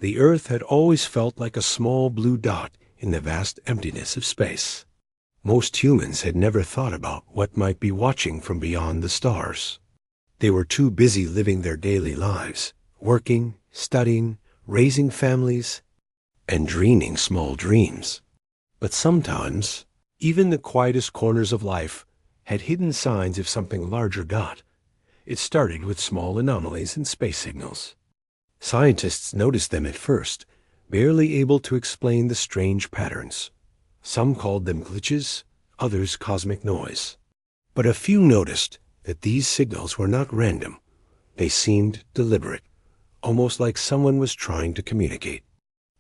The Earth had always felt like a small blue dot in the vast emptiness of space. Most humans had never thought about what might be watching from beyond the stars. They were too busy living their daily lives, working, studying, raising families, and dreaming small dreams. But sometimes, even the quietest corners of life had hidden signs of something larger got. It started with small anomalies in space signals. Scientists noticed them at first, barely able to explain the strange patterns. Some called them glitches, others cosmic noise. But a few noticed that these signals were not random. They seemed deliberate, almost like someone was trying to communicate.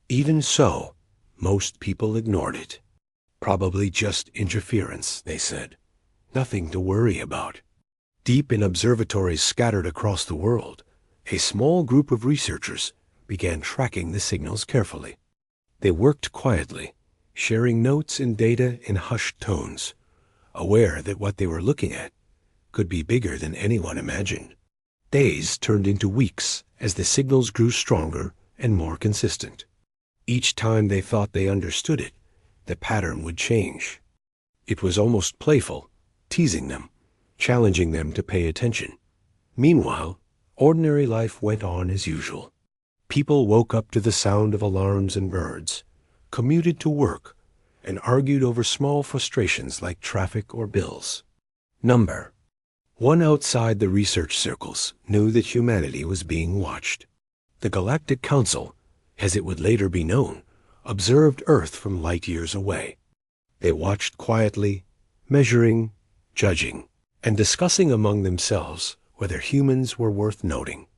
Even so, most people ignored it. Probably just interference, they said. Nothing to worry about. Deep in observatories scattered across the world, a small group of researchers began tracking the signals carefully. They worked quietly, sharing notes and data in hushed tones, aware that what they were looking at could be bigger than anyone imagined. Days turned into weeks as the signals grew stronger and more consistent. Each time they thought they understood it, the pattern would change. It was almost playful, teasing them, challenging them to pay attention. Meanwhile, ordinary life went on as usual. People woke up to the sound of alarms and birds, commuted to work, and argued over small frustrations like traffic or bills. Number. One outside the research circles knew that humanity was being watched. The Galactic Council, as it would later be known, observed Earth from light years away. They watched quietly, measuring, judging, and discussing among themselves whether humans were worth noting.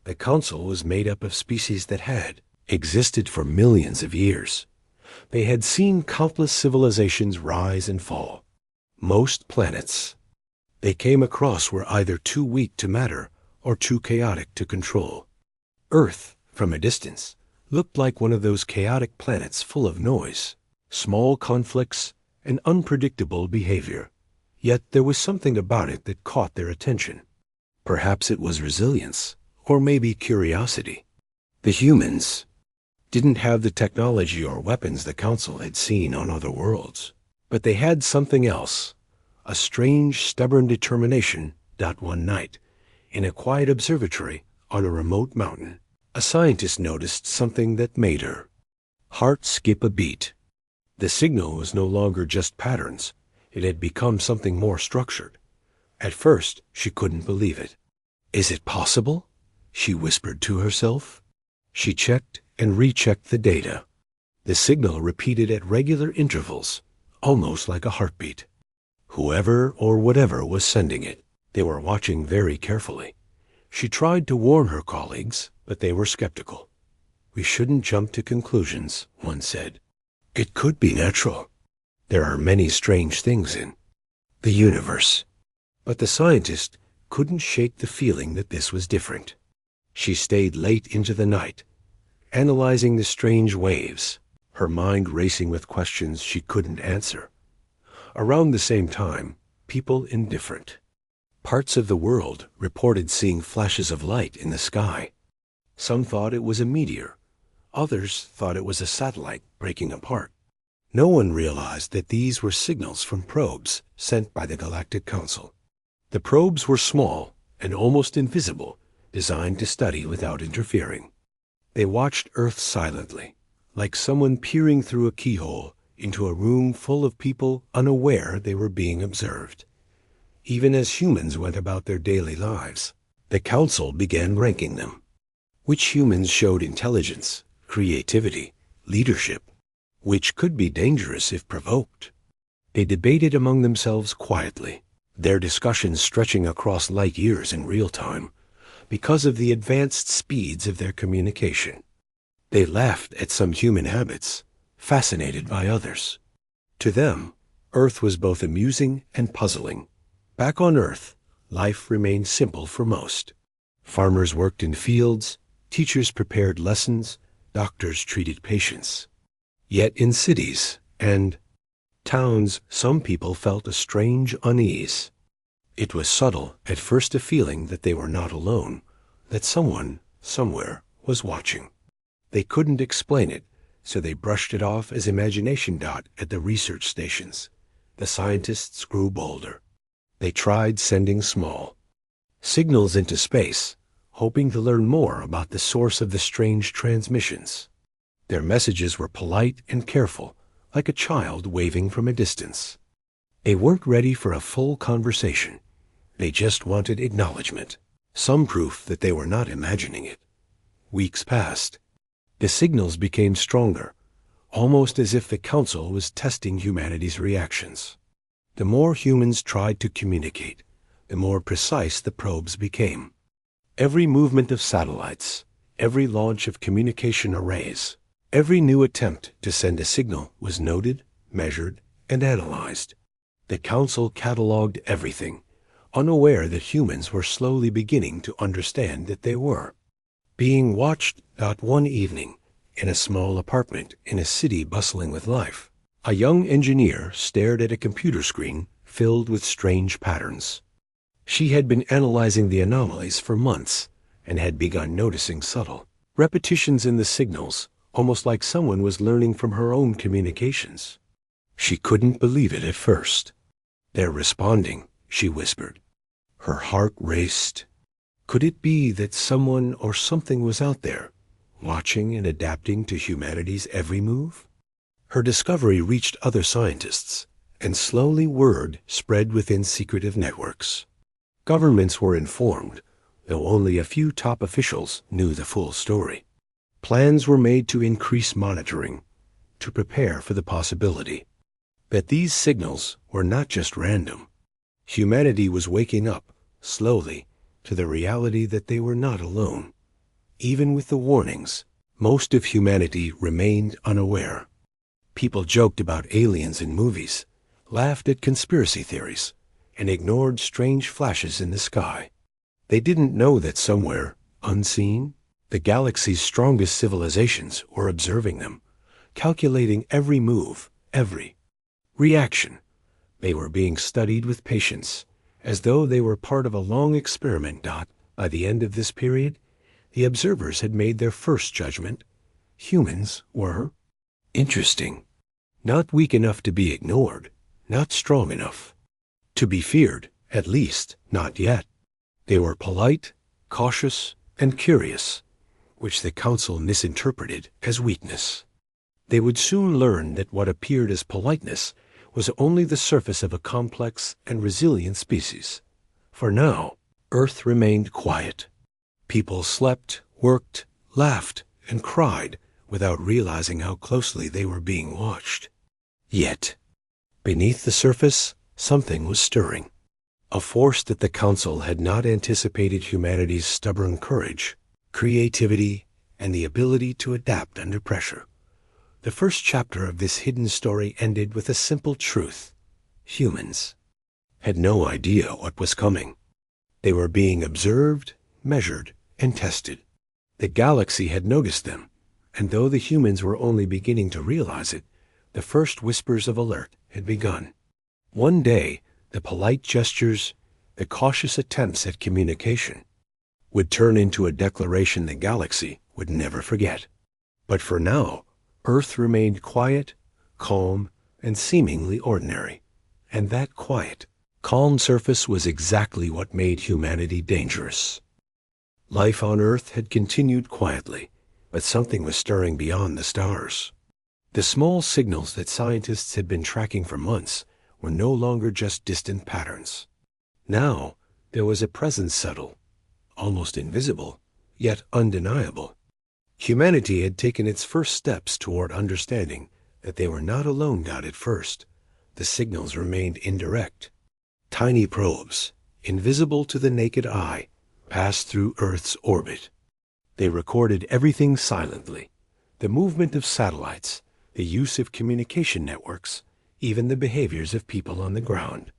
The Council was made up of species that had existed for millions of years. They had seen countless civilizations rise and fall. Most planets they came across were either too weak to matter or too chaotic to control. Earth, from a distance, looked like one of those chaotic planets full of noise, small conflicts, and unpredictable behavior. Yet there was something about it that caught their attention. Perhaps it was resilience, or maybe curiosity. The humans didn't have the technology or weapons the Council had seen on other worlds, but they had something else, a strange, stubborn determination. One night, in a quiet observatory on a remote mountain, a scientist noticed something that made her heart skip a beat. The signal was no longer just patterns. It had become something more structured. At first, she couldn't believe it. "Is it possible?" she whispered to herself. She checked and rechecked the data. The signal repeated at regular intervals, almost like a heartbeat. Whoever or whatever was sending it, they were watching very carefully. She tried to warn her colleagues, but they were skeptical. "We shouldn't jump to conclusions," one said. "It could be natural. There are many strange things in the universe." But the scientist couldn't shake the feeling that this was different. She stayed late into the night, analyzing the strange waves, her mind racing with questions she couldn't answer. Around the same time, people in different parts of the world reported seeing flashes of light in the sky. Some thought it was a meteor. Others thought it was a satellite breaking apart. No one realized that these were signals from probes sent by the Galactic Council. The probes were small and almost invisible, designed to study without interfering. They watched Earth silently, like someone peering through a keyhole into a room full of people unaware they were being observed. Even as humans went about their daily lives, the Council began ranking them. Which humans showed intelligence, creativity, leadership, which could be dangerous if provoked. They debated among themselves quietly, their discussions stretching across light years in real time, because of the advanced speeds of their communication. They laughed at some human habits, fascinated by others. To them, Earth was both amusing and puzzling. Back on Earth, life remained simple for most. Farmers worked in fields, teachers prepared lessons, doctors treated patients. Yet in cities and towns, some people felt a strange unease. It was subtle, at first a feeling that they were not alone, that someone, somewhere, was watching. They couldn't explain it, so they brushed it off as imagination at the research stations. The scientists grew bolder. They tried sending small signals into space, hoping to learn more about the source of the strange transmissions. Their messages were polite and careful, like a child waving from a distance. They weren't ready for a full conversation. They just wanted acknowledgement, some proof that they were not imagining it. Weeks passed. The signals became stronger, almost as if the Council was testing humanity's reactions. The more humans tried to communicate, the more precise the probes became. Every movement of satellites, every launch of communication arrays, every new attempt to send a signal was noted, measured, and analyzed. The Council cataloged everything, unaware that humans were slowly beginning to understand that they were being watched. One evening, in a small apartment in a city bustling with life, a young engineer stared at a computer screen filled with strange patterns. She had been analyzing the anomalies for months and had begun noticing subtle repetitions in the signals, almost like someone was learning from her own communications. She couldn't believe it at first. "They're responding," she whispered. Her heart raced. Could it be that someone or something was out there, watching and adapting to humanity's every move? Her discovery reached other scientists, and slowly word spread within secretive networks. Governments were informed, though only a few top officials knew the full story. Plans were made to increase monitoring, to prepare for the possibility that these signals were not just random. Humanity was waking up, slowly, to the reality that they were not alone. Even with the warnings, most of humanity remained unaware. People joked about aliens in movies, laughed at conspiracy theories, and ignored strange flashes in the sky. They didn't know that somewhere, unseen, the galaxy's strongest civilizations were observing them, calculating every move, every reaction. They were being studied with patience, as though they were part of a long experiment. By the end of this period, the observers had made their first judgment. Humans were interesting, not weak enough to be ignored, not strong enough to be feared, at least not yet. They were polite, cautious, and curious, which the Council misinterpreted as weakness. They would soon learn that what appeared as politeness was only the surface of a complex and resilient species. For now, Earth remained quiet. People slept, worked, laughed, and cried without realizing how closely they were being watched. Yet, beneath the surface, something was stirring. A force that the Council had not anticipated: humanity's stubborn courage, creativity, and the ability to adapt under pressure. The first chapter of this hidden story ended with a simple truth. Humans had no idea what was coming. They were being observed, measured, and tested. The galaxy had noticed them, and though the humans were only beginning to realize it, the first whispers of alert had begun. One day, the polite gestures, the cautious attempts at communication, would turn into a declaration the galaxy would never forget. But for now, Earth remained quiet, calm, and seemingly ordinary. And that quiet, calm surface was exactly what made humanity dangerous. Life on Earth had continued quietly, but something was stirring beyond the stars. The small signals that scientists had been tracking for months were no longer just distant patterns. Now, there was a presence subtle, almost invisible, yet undeniable. Humanity had taken its first steps toward understanding that they were not alone. At first, the signals remained indirect. Tiny probes, invisible to the naked eye, passed through Earth's orbit. They recorded everything silently: the movement of satellites, the use of communication networks, even the behaviors of people on the ground.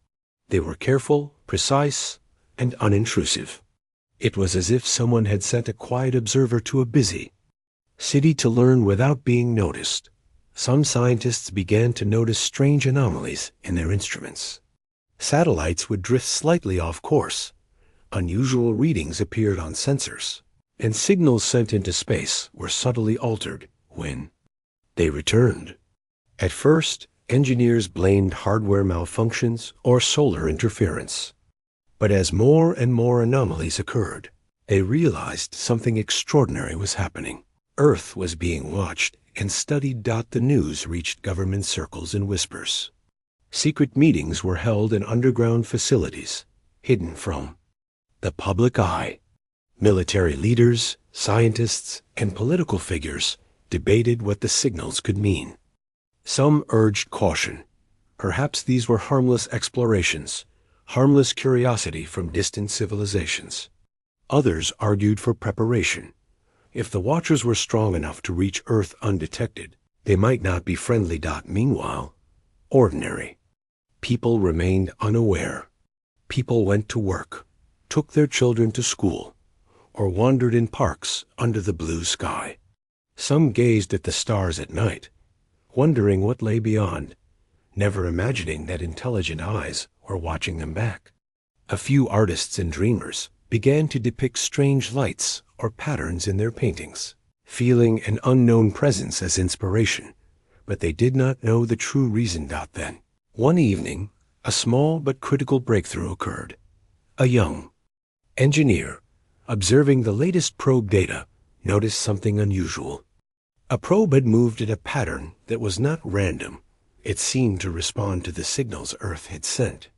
They were careful, precise, and unintrusive. It was as if someone had sent a quiet observer to a busy city to learn without being noticed. Some scientists began to notice strange anomalies in their instruments. Satellites would drift slightly off course. Unusual readings appeared on sensors. and signals sent into space were subtly altered when they returned. At first, engineers blamed hardware malfunctions or solar interference. But as more and more anomalies occurred, they realized something extraordinary was happening. Earth was being watched and studied. The news reached government circles in whispers. Secret meetings were held in underground facilities, hidden from the public eye. Military leaders, scientists, and political figures debated what the signals could mean. Some urged caution. Perhaps these were harmless explorations, harmless curiosity from distant civilizations. Others argued for preparation. If the Watchers were strong enough to reach Earth undetected, they might not be friendly. Meanwhile, ordinary people remained unaware. People went to work, took their children to school, or wandered in parks under the blue sky. Some gazed at the stars at night, wondering what lay beyond, never imagining that intelligent eyes were watching them back. A few artists and dreamers began to depict strange lights or patterns in their paintings, feeling an unknown presence as inspiration, but they did not know the true reason. Then, one evening, a small but critical breakthrough occurred. A young engineer, observing the latest probe data, noticed something unusual. A probe had moved in a pattern that was not random. It seemed to respond to the signals Earth had sent.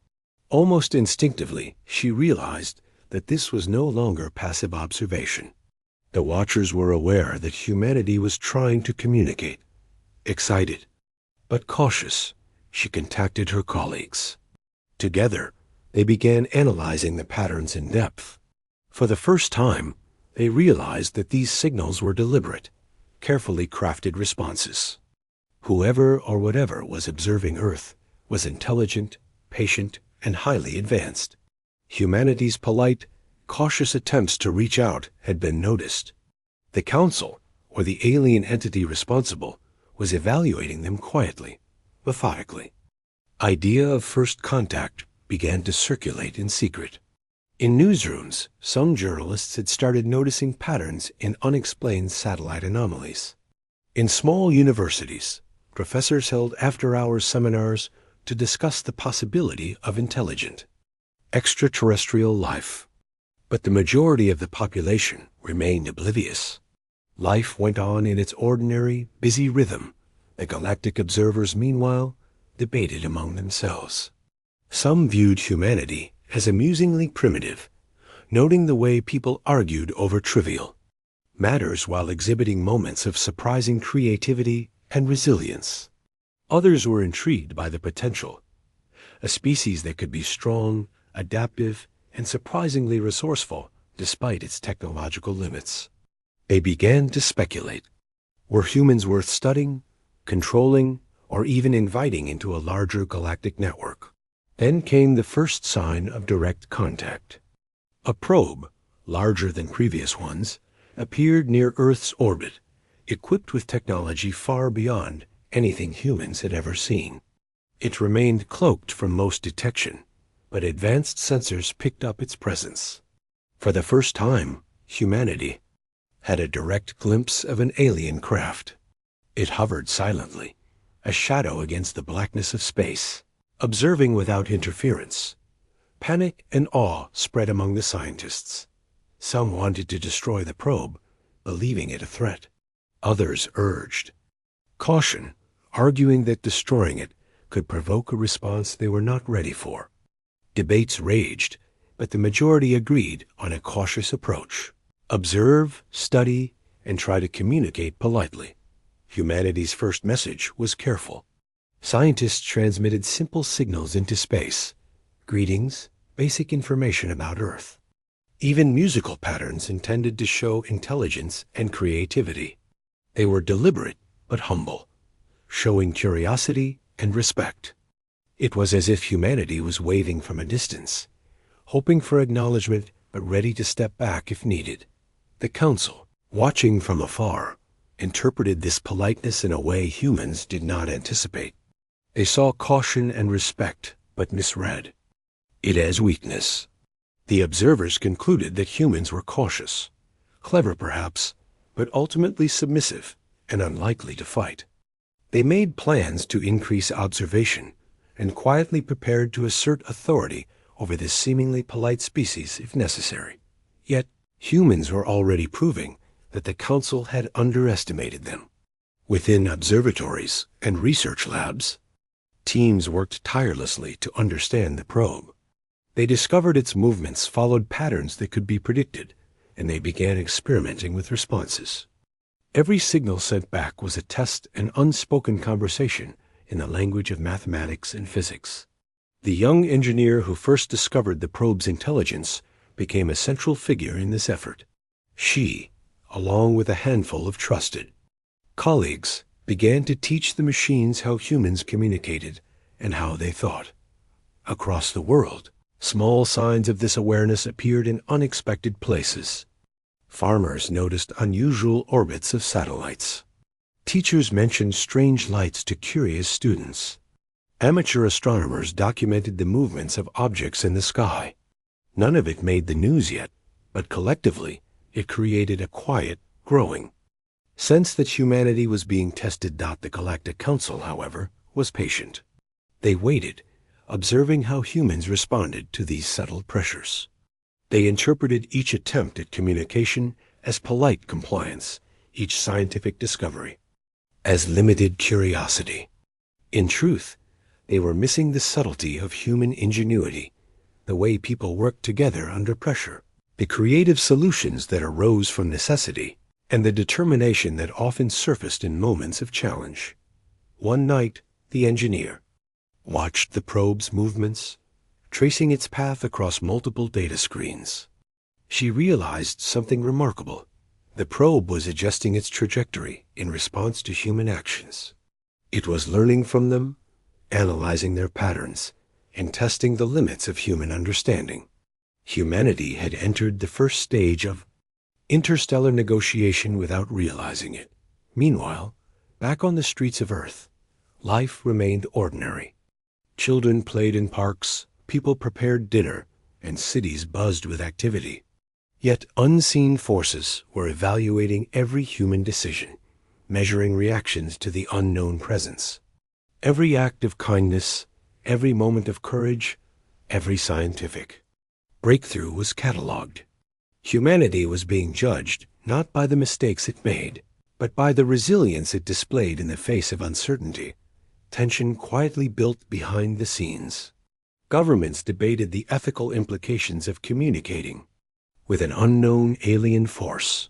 Almost instinctively, she realized that this was no longer passive observation. The Watchers were aware that humanity was trying to communicate. Excited, but cautious, she contacted her colleagues. Together, they began analyzing the patterns in depth. For the first time, they realized that these signals were deliberate, carefully crafted responses. Whoever or whatever was observing Earth was intelligent, patient, and highly advanced. Humanity's polite, cautious attempts to reach out had been noticed. The Council, or the alien entity responsible, was evaluating them quietly, methodically. Idea of first contact began to circulate in secret. In newsrooms, some journalists had started noticing patterns in unexplained satellite anomalies. In small universities, professors held after-hours seminars to discuss the possibility of intelligent extraterrestrial life. But the majority of the population remained oblivious. Life went on in its ordinary, busy rhythm. The galactic observers, meanwhile, debated among themselves. Some viewed humanity as amusingly primitive, noting the way people argued over trivial matters while exhibiting moments of surprising creativity and resilience. Others were intrigued by the potential, a species that could be strong, adaptive, and surprisingly resourceful despite its technological limits. They began to speculate. Were humans worth studying, controlling, or even inviting into a larger galactic network? Then came the first sign of direct contact. A probe, larger than previous ones, appeared near Earth's orbit, equipped with technology far beyond anything humans had ever seen. It remained cloaked from most detection, but advanced sensors picked up its presence. For the first time, humanity had a direct glimpse of an alien craft. It hovered silently, a shadow against the blackness of space, observing without interference. Panic and awe spread among the scientists. Some wanted to destroy the probe, believing it a threat. Others urged caution, arguing that destroying it could provoke a response they were not ready for. Debates raged, but the majority agreed on a cautious approach. Observe, study, and try to communicate politely. Humanity's first message was careful. Scientists transmitted simple signals into space, greetings, basic information about Earth. Even musical patterns intended to show intelligence and creativity. They were deliberate but humble, showing curiosity and respect. It was as if humanity was waving from a distance, hoping for acknowledgement but ready to step back if needed. The Council, watching from afar, interpreted this politeness in a way humans did not anticipate. They saw caution and respect, but misread it as weakness. The observers concluded that humans were cautious, clever perhaps, but ultimately submissive and unlikely to fight. They made plans to increase observation and quietly prepared to assert authority over this seemingly polite species if necessary. Yet, humans were already proving that the Council had underestimated them. Within observatories and research labs, teams worked tirelessly to understand the probe. They discovered its movements followed patterns that could be predicted, and they began experimenting with responses. Every signal sent back was a test and unspoken conversation in the language of mathematics and physics. The young engineer who first discovered the probe's intelligence became a central figure in this effort. She, along with a handful of trusted colleagues, began to teach the machines how humans communicated and how they thought. Across the world, small signs of this awareness appeared in unexpected places. Farmers noticed unusual orbits of satellites. Teachers mentioned strange lights to curious students. Amateur astronomers documented the movements of objects in the sky. None of it made the news yet, but collectively it created a quiet, growing sense that humanity was being tested. The Galactic Council, however, was patient. They waited, observing how humans responded to these subtle pressures. They interpreted each attempt at communication as polite compliance, each scientific discovery as limited curiosity. In truth, they were missing the subtlety of human ingenuity, the way people worked together under pressure, the creative solutions that arose from necessity, and the determination that often surfaced in moments of challenge. One night, the engineer watched the probe's movements, tracing its path across multiple data screens. She realized something remarkable. The probe was adjusting its trajectory in response to human actions. It was learning from them, analyzing their patterns, and testing the limits of human understanding. Humanity had entered the first stage of interstellar negotiation without realizing it. Meanwhile, back on the streets of Earth, life remained ordinary. Children played in parks, people prepared dinner, and cities buzzed with activity. Yet unseen forces were evaluating every human decision, measuring reactions to the unknown presence. Every act of kindness, every moment of courage, every scientific breakthrough was catalogued. Humanity was being judged not by the mistakes it made, but by the resilience it displayed in the face of uncertainty. Tension quietly built behind the scenes. Governments debated the ethical implications of communicating with an unknown alien force.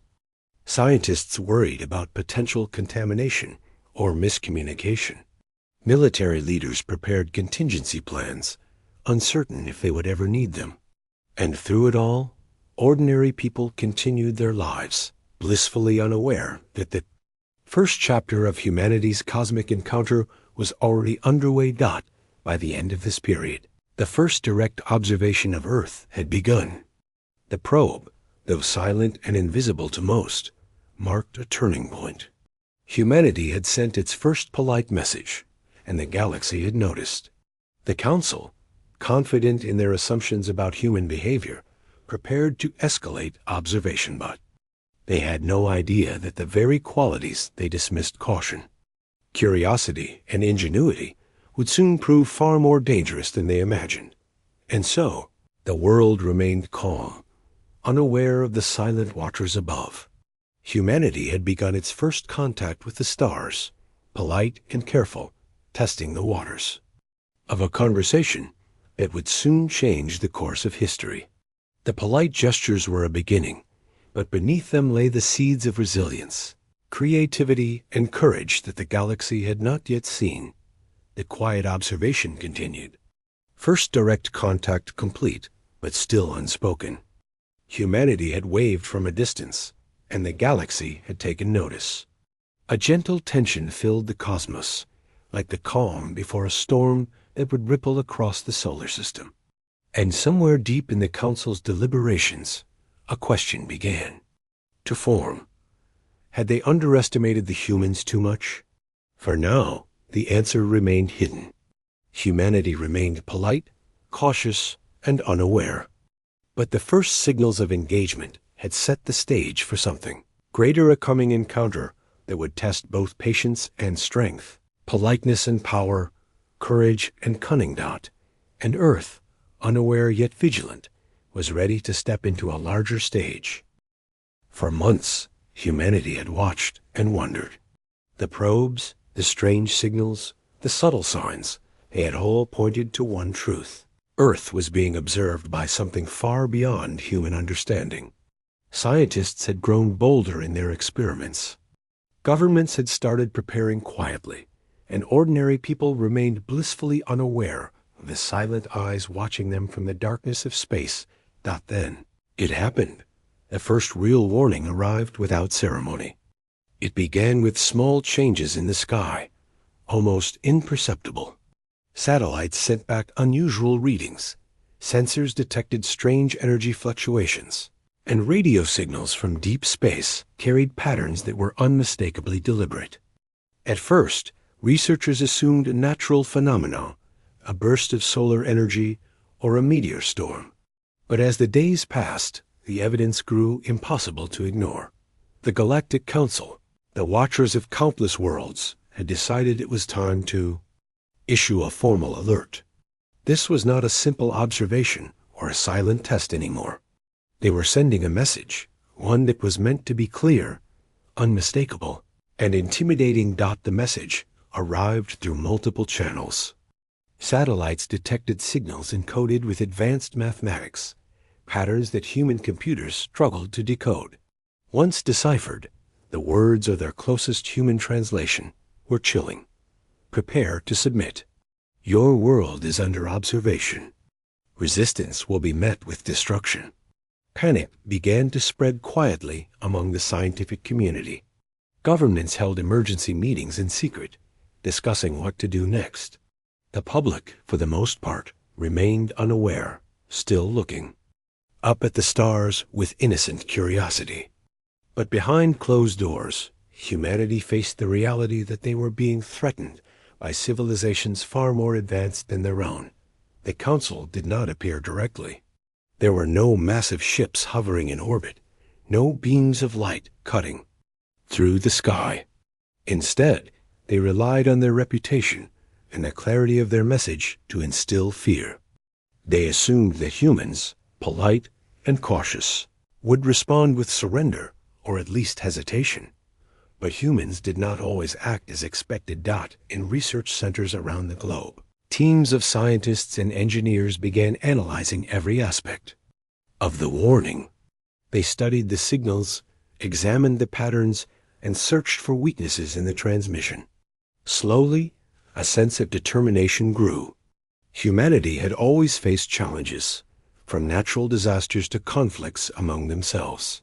Scientists worried about potential contamination or miscommunication. Military leaders prepared contingency plans, uncertain if they would ever need them. And through it all, ordinary people continued their lives, blissfully unaware that the first chapter of humanity's cosmic encounter was already underway. By the end of this period, the first direct observation of Earth had begun. The probe, though silent and invisible to most, marked a turning point. Humanity had sent its first polite message, and the galaxy had noticed. The Council, confident in their assumptions about human behavior, prepared to escalate observation, but they had no idea that the very qualities they dismissed caution, curiosity, and ingenuity would soon prove far more dangerous than they imagined. And so, the world remained calm, unaware of the silent watchers above. Humanity had begun its first contact with the stars, polite and careful, testing the waters of a conversation that would soon change the course of history. The polite gestures were a beginning, but beneath them lay the seeds of resilience, creativity, and courage that the galaxy had not yet seen. The quiet observation continued. First direct contact complete, but still unspoken. Humanity had waved from a distance, and the galaxy had taken notice. A gentle tension filled the cosmos, like the calm before a storm that would ripple across the solar system. And somewhere deep in the Council's deliberations, a question began to form. Had they underestimated the humans too much? For now, the answer remained hidden. Humanity remained polite, cautious, and unaware. But the first signals of engagement had set the stage for something greater, a coming encounter that would test both patience and strength, politeness and power, courage and cunning. And Earth, unaware yet vigilant, was ready to step into a larger stage. For months, humanity had watched and wondered. The probes, the strange signals, the subtle signs, they had all pointed to one truth. Earth was being observed by something far beyond human understanding. Scientists had grown bolder in their experiments. Governments had started preparing quietly, and ordinary people remained blissfully unaware of the silent eyes watching them from the darkness of space. Then it happened. The first real warning arrived without ceremony. It began with small changes in the sky, almost imperceptible. Satellites sent back unusual readings, sensors detected strange energy fluctuations, and radio signals from deep space carried patterns that were unmistakably deliberate. At first, researchers assumed a natural phenomenon, a burst of solar energy or a meteor storm. But as the days passed, the evidence grew impossible to ignore. The Galactic Council, the watchers of countless worlds, had decided it was time to issue a formal alert. This was not a simple observation or a silent test anymore. They were sending a message, one that was meant to be clear, unmistakable, and intimidating. The message arrived through multiple channels. Satellites detected signals encoded with advanced mathematics, patterns that human computers struggled to decode. Once deciphered, the words of their closest human translation were chilling. Prepare to submit. Your world is under observation. Resistance will be met with destruction. Panic began to spread quietly among the scientific community. Governments held emergency meetings in secret, discussing what to do next. The public, for the most part, remained unaware, still looking up at the stars with innocent curiosity. But behind closed doors, humanity faced the reality that they were being threatened by civilizations far more advanced than their own. The Council did not appear directly. There were no massive ships hovering in orbit, no beams of light cutting through the sky. Instead, they relied on their reputation and the clarity of their message to instill fear. They assumed that humans, polite and cautious, would respond with surrender or at least hesitation. But humans did not always act as expected. In research centers around the globe, teams of scientists and engineers began analyzing every aspect of the warning. They studied the signals, examined the patterns, and searched for weaknesses in the transmission. Slowly, a sense of determination grew. Humanity had always faced challenges, from natural disasters to conflicts among themselves.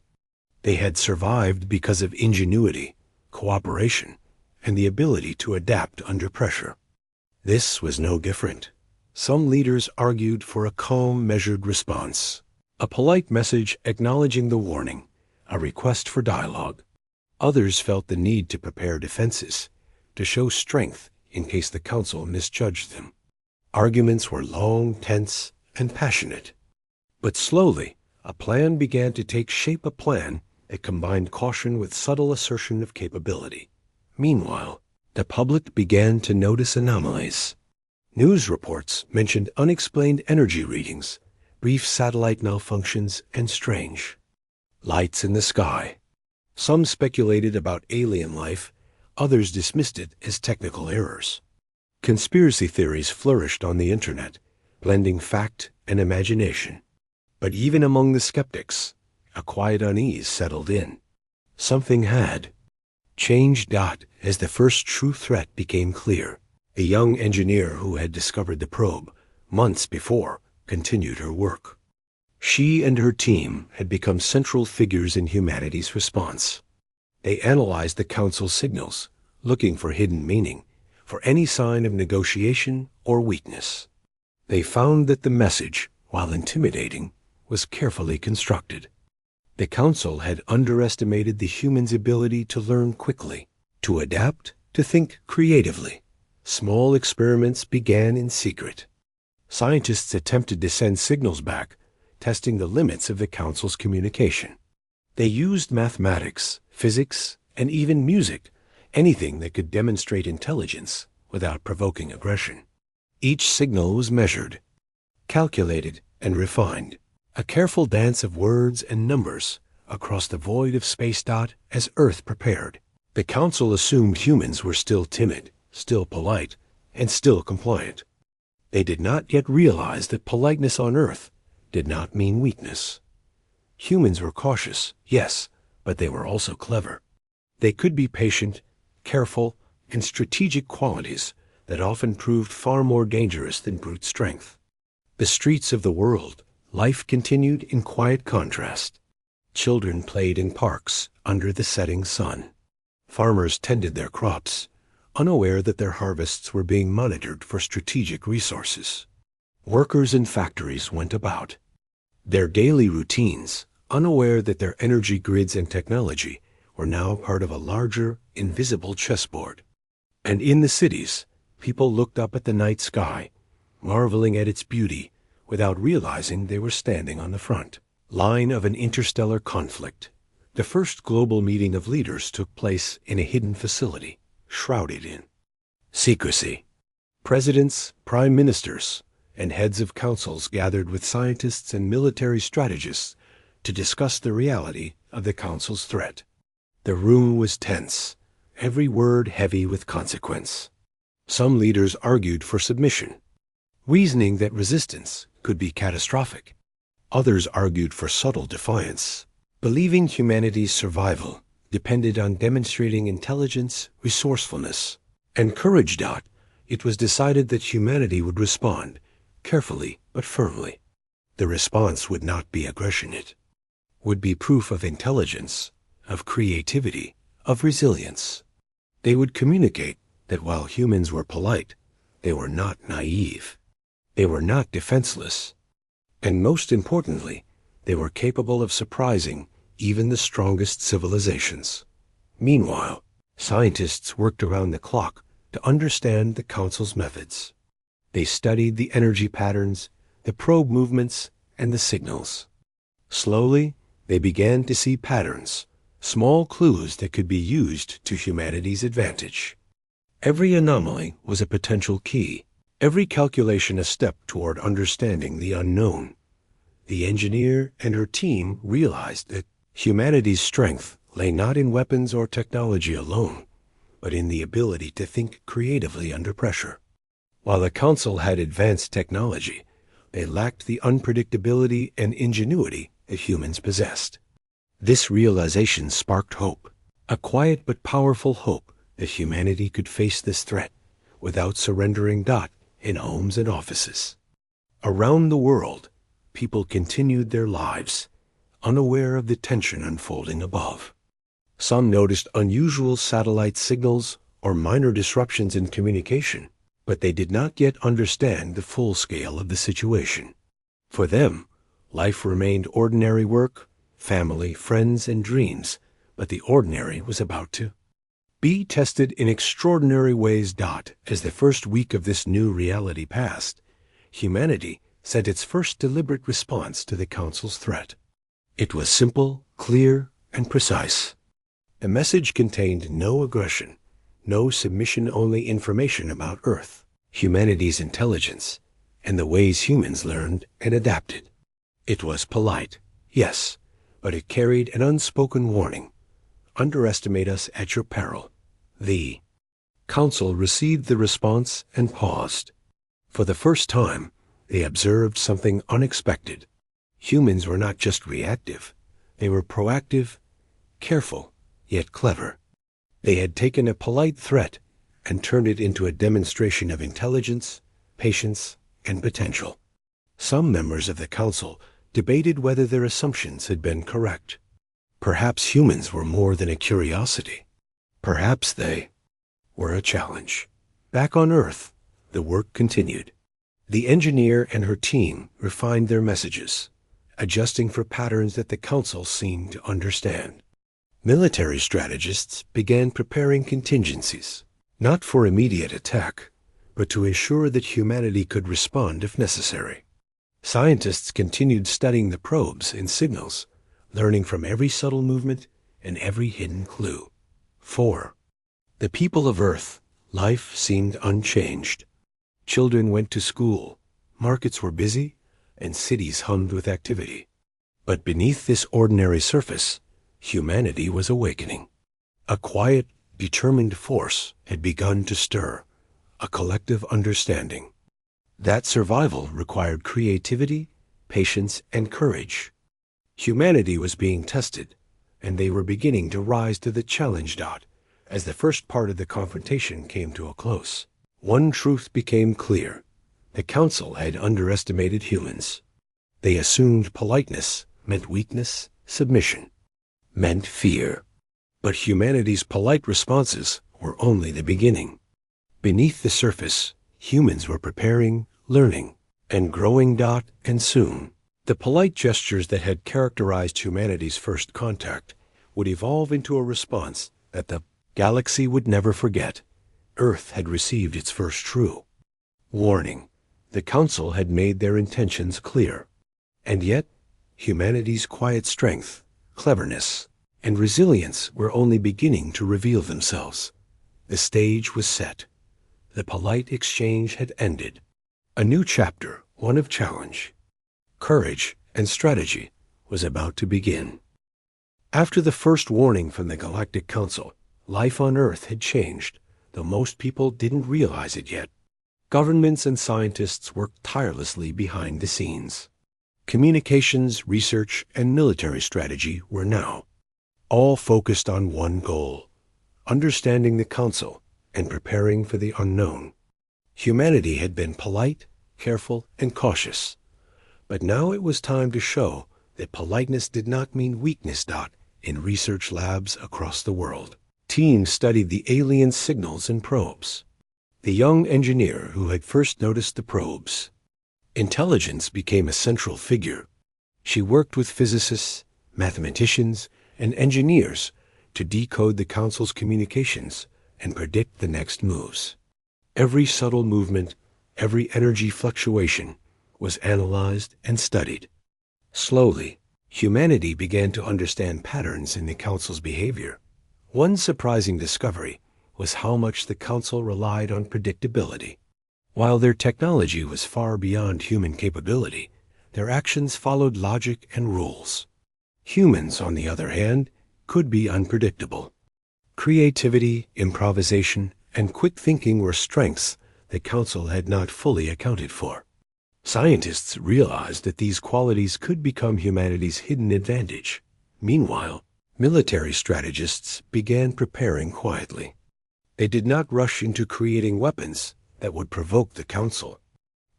They had survived because of ingenuity, cooperation, and the ability to adapt under pressure. This was no different. Some leaders argued for a calm, measured response, a polite message acknowledging the warning, a request for dialogue. Others felt the need to prepare defenses, to show strength in case the Council misjudged them. Arguments were long, tense, and passionate. But slowly, a plan began to take shape, a plan that combined caution with subtle assertion of capability. Meanwhile, the public began to notice anomalies. News reports mentioned unexplained energy readings, brief satellite malfunctions, and strange lights in the sky. Some speculated about alien life, others dismissed it as technical errors. Conspiracy theories flourished on the internet, blending fact and imagination. But even among the skeptics, a quiet unease settled in. Something had changed. As the first true threat became clear, a young engineer who had discovered the probe months before continued her work. She and her team had become central figures in humanity's response. They analyzed the Council's signals, looking for hidden meaning, for any sign of negotiation or weakness. They found that the message, while intimidating, was carefully constructed. The Council had underestimated the human's ability to learn quickly, to adapt, to think creatively. Small experiments began in secret. Scientists attempted to send signals back, testing the limits of the Council's communication. They used mathematics, physics, and even music, anything that could demonstrate intelligence without provoking aggression. Each signal was measured, calculated, and refined, a careful dance of words and numbers across the void of space. As Earth prepared, the Council assumed humans were still timid, still polite, and still compliant. They did not yet realize that politeness on Earth did not mean weakness. Humans were cautious, yes, but they were also clever. They could be patient, careful, and strategic, qualities that often proved far more dangerous than brute strength. The streets of the world, life continued in quiet contrast. Children played in parks under the setting sun. Farmers tended their crops, unaware that their harvests were being monitored for strategic resources. Workers in factories went about their daily routines, unaware that their energy grids and technology were now part of a larger, invisible chessboard. And in the cities, people looked up at the night sky, marveling at its beauty, without realizing they were standing on the front line of an interstellar conflict. The first global meeting of leaders took place in a hidden facility, shrouded in secrecy. Presidents, prime ministers, and heads of councils gathered with scientists and military strategists to discuss the reality of the council's threat. The room was tense, every word heavy with consequence. Some leaders argued for submission, reasoning that resistance could be catastrophic. Others argued for subtle defiance, believing humanity's survival depended on demonstrating intelligence, resourcefulness, and courage. It was decided that humanity would respond, carefully but firmly. The response would not be aggression. It would be proof of intelligence, of creativity, of resilience. They would communicate that while humans were polite, they were not naive. They were not defenseless. And most importantly, they were capable of surprising even the strongest civilizations. Meanwhile, scientists worked around the clock to understand the Council's methods. They studied the energy patterns, the probe movements, and the signals. Slowly, they began to see patterns, small clues that could be used to humanity's advantage. Every anomaly was a potential key, every calculation a step toward understanding the unknown. The engineer and her team realized that humanity's strength lay not in weapons or technology alone, but in the ability to think creatively under pressure. While the Council had advanced technology, they lacked the unpredictability and ingenuity that humans possessed. This realization sparked hope, a quiet but powerful hope that humanity could face this threat without surrendering. In homes and offices. Around the world, people continued their lives, unaware of the tension unfolding above. Some noticed unusual satellite signals or minor disruptions in communication, but they did not yet understand the full scale of the situation. For them, life remained ordinary work, family, friends, and dreams, but the ordinary was about to be tested in extraordinary ways. As the first week of this new reality passed, humanity sent its first deliberate response to the Council's threat. It was simple, clear, and precise. The message contained no aggression, no submission-only information about Earth, humanity's intelligence, and the ways humans learned and adapted. It was polite, yes, but it carried an unspoken warning. Underestimate us at your peril. The Council received the response and paused. For the first time, they observed something unexpected. Humans were not just reactive. They were proactive, careful, yet clever. They had taken a polite threat and turned it into a demonstration of intelligence, patience, and potential. Some members of the Council debated whether their assumptions had been correct. Perhaps humans were more than a curiosity. Perhaps they were a challenge. Back on Earth, the work continued. The engineer and her team refined their messages, adjusting for patterns that the Council seemed to understand. Military strategists began preparing contingencies, not for immediate attack, but to ensure that humanity could respond if necessary. Scientists continued studying the probes and signals, learning from every subtle movement and every hidden clue. 4. The people of Earth. Life seemed unchanged. Children went to school, markets were busy, and cities hummed with activity. But beneath this ordinary surface, humanity was awakening. A quiet, determined force had begun to stir, a collective understanding. That survival required creativity, patience, and courage. Humanity was being tested, and they were beginning to rise to the challenge. As the first part of the confrontation came to a close, one truth became clear. The Council had underestimated humans. They assumed politeness meant weakness, submission meant fear. But humanity's polite responses were only the beginning. Beneath the surface, humans were preparing, learning, and growing. And soon, the polite gestures that had characterized humanity's first contact would evolve into a response that the galaxy would never forget. Earth had received its first true warning. The Council had made their intentions clear. And yet, humanity's quiet strength, cleverness, and resilience were only beginning to reveal themselves. The stage was set. The polite exchange had ended. A new chapter, one of challenge, courage, and strategy, was about to begin. After the first warning from the Galactic Council, life on Earth had changed, though most people didn't realize it yet. Governments and scientists worked tirelessly behind the scenes. Communications, research, and military strategy were now all focused on one goal: understanding the Council and preparing for the unknown. Humanity had been polite, careful, and cautious. But now it was time to show that politeness did not mean weakness. In research labs across the world, teams studied the alien signals and probes. The young engineer who had first noticed the probes. Intelligence became a central figure. She worked with physicists, mathematicians, and engineers to decode the Council's communications and predict the next moves. Every subtle movement, every energy fluctuation was analyzed and studied. Slowly, humanity began to understand patterns in the Council's behavior. One surprising discovery was how much the Council relied on predictability. While their technology was far beyond human capability, their actions followed logic and rules. Humans, on the other hand, could be unpredictable. Creativity, improvisation, and quick thinking were strengths the Council had not fully accounted for. Scientists realized that these qualities could become humanity's hidden advantage. Meanwhile, military strategists began preparing quietly. They did not rush into creating weapons that would provoke the Council.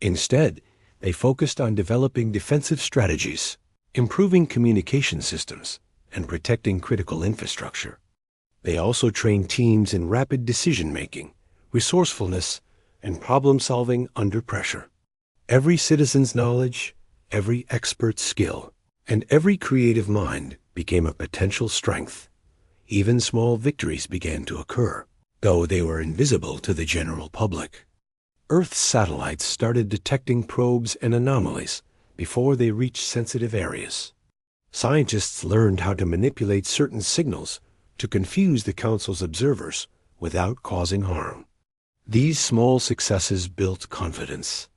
Instead, they focused on developing defensive strategies, improving communication systems, and protecting critical infrastructure. They also trained teams in rapid decision-making, resourcefulness, and problem-solving under pressure. Every citizen's knowledge, every expert's skill, and every creative mind became a potential strength. Even small victories began to occur, though they were invisible to the general public. Earth's satellites started detecting probes and anomalies before they reached sensitive areas. Scientists learned how to manipulate certain signals to confuse the Council's observers without causing harm. These small successes built confidence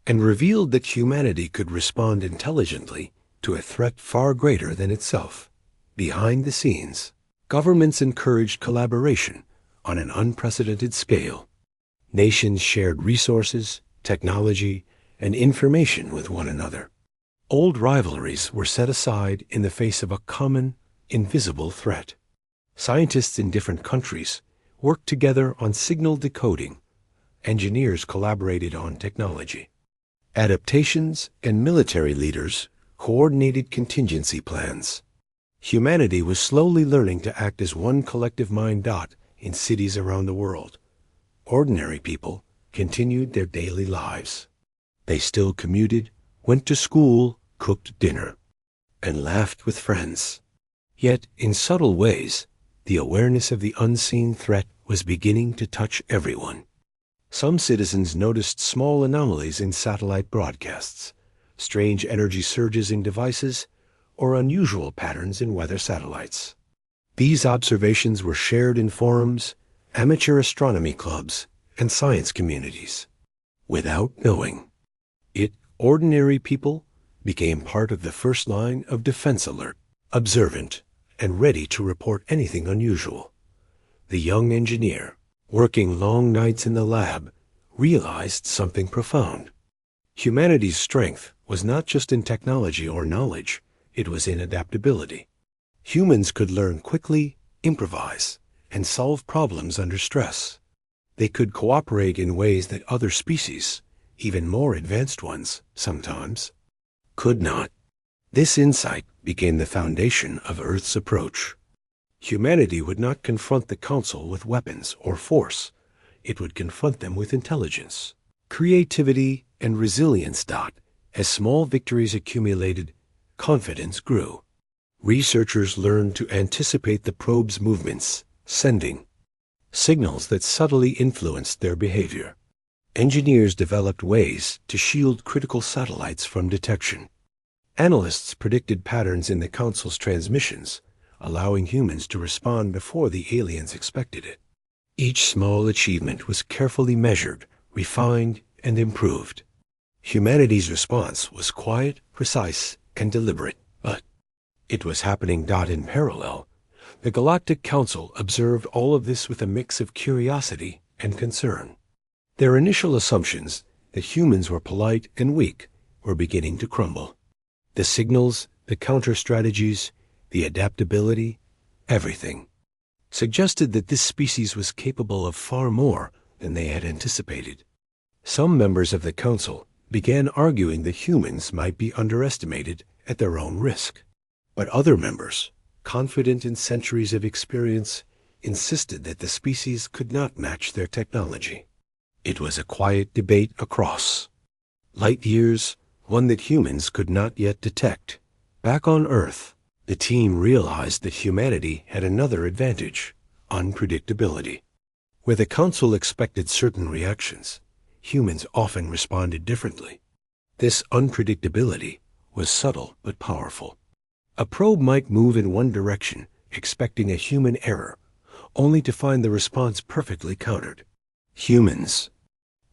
and revealed that humanity could respond intelligently to a threat far greater than itself. Behind the scenes, governments encouraged collaboration on an unprecedented scale. Nations shared resources, technology, and information with one another. Old rivalries were set aside in the face of a common, invisible threat. Scientists in different countries worked together on signal decoding. Engineers collaborated on technology. Adaptations and military leaders coordinated contingency plans. Humanity was slowly learning to act as one collective mind. In cities around the world, ordinary people continued their daily lives. They still commuted, went to school, cooked dinner, and laughed with friends. Yet, in subtle ways, the awareness of the unseen threat was beginning to touch everyone. Some citizens noticed small anomalies in satellite broadcasts, strange energy surges in devices, or unusual patterns in weather satellites. These observations were shared in forums, amateur astronomy clubs, and science communities. Without knowing it, ordinary people became part of the first line of defense alert, observant, and ready to report anything unusual. The young engineer, working long nights in the lab, realized something profound. Humanity's strength was not just in technology or knowledge, it was in adaptability. Humans could learn quickly, improvise, and solve problems under stress. They could cooperate in ways that other species, even more advanced ones, sometimes, could not. This insight became the foundation of Earth's approach. Humanity would not confront the Council with weapons or force. It would confront them with intelligence, creativity, and resilience. As small victories accumulated, confidence grew. Researchers learned to anticipate the probe's movements, sending signals that subtly influenced their behavior. Engineers developed ways to shield critical satellites from detection. Analysts predicted patterns in the Council's transmissions, allowing humans to respond before the aliens expected it. Each small achievement was carefully measured, refined, and improved. Humanity's response was quiet, precise, and deliberate, but it was happening. In parallel, the Galactic Council observed all of this with a mix of curiosity and concern. Their initial assumptions that humans were polite and weak were beginning to crumble. The signals, the counter-strategies, the adaptability, everything suggested that this species was capable of far more than they had anticipated. Some members of the Council began arguing that humans might be underestimated at their own risk. But other members, confident in centuries of experience, insisted that the species could not match their technology. It was a quiet debate across light years, one that humans could not yet detect. Back on Earth, the team realized that humanity had another advantage: unpredictability. Where the Council expected certain reactions, humans often responded differently. This unpredictability was subtle but powerful. A probe might move in one direction, expecting a human error, only to find the response perfectly countered. Humans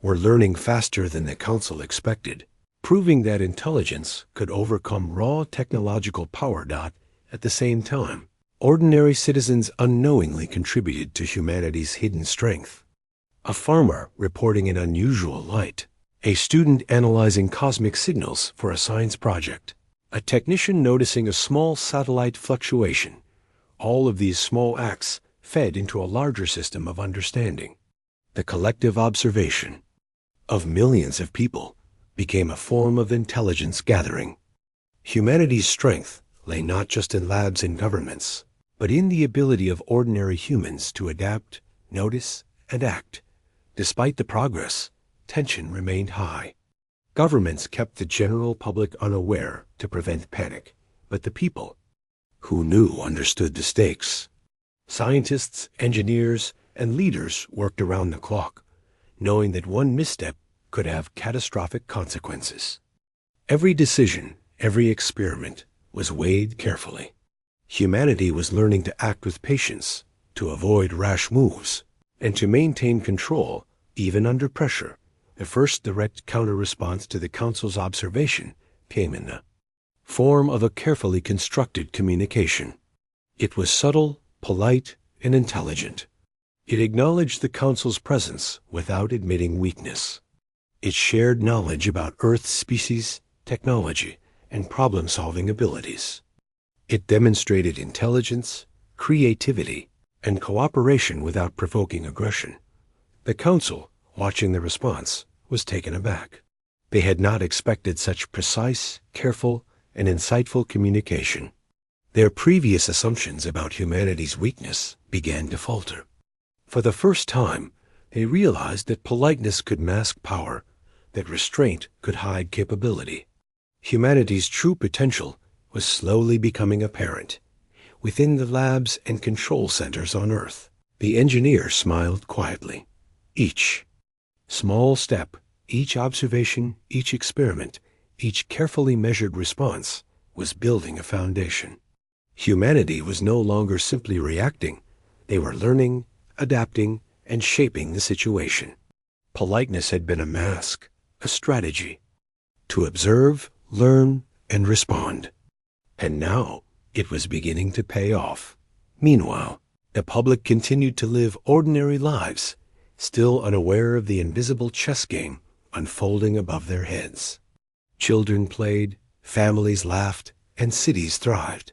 were learning faster than the Council expected, proving that intelligence could overcome raw technological power. At the same time, ordinary citizens unknowingly contributed to humanity's hidden strength. A farmer reporting an unusual light, a student analyzing cosmic signals for a science project, a technician noticing a small satellite fluctuation. All of these small acts fed into a larger system of understanding. The collective observation of millions of people became a form of intelligence gathering. Humanity's strength lay not just in labs and governments, but in the ability of ordinary humans to adapt, notice, and act. Despite the progress, tension remained high. Governments kept the general public unaware to prevent panic, but the people who knew understood the stakes. Scientists, engineers, and leaders worked around the clock, knowing that one misstep could have catastrophic consequences. Every decision, every experiment was weighed carefully. Humanity was learning to act with patience, to avoid rash moves, and to maintain control even under pressure. The first direct counter-response to the Council's observation came in the form of a carefully constructed communication. It was subtle, polite, and intelligent. It acknowledged the Council's presence without admitting weakness. It shared knowledge about Earth's species, technology, and problem-solving abilities. It demonstrated intelligence, creativity, and cooperation without provoking aggression. The Council, watching the response, was taken aback. They had not expected such precise, careful, and insightful communication. Their previous assumptions about humanity's weakness began to falter. For the first time, they realized that politeness could mask power, that restraint could hide capability. Humanity's true potential was slowly becoming apparent. Within the labs and control centers on Earth, the engineer smiled quietly. Each small step, each observation, each experiment, each carefully measured response was building a foundation. Humanity was no longer simply reacting. They were learning, adapting, and shaping the situation. Politeness had been a mask, a strategy, to observe, learn, and respond. And now it was beginning to pay off. Meanwhile, the public continued to live ordinary lives, still unaware of the invisible chess game unfolding above their heads. Children played, families laughed, and cities thrived.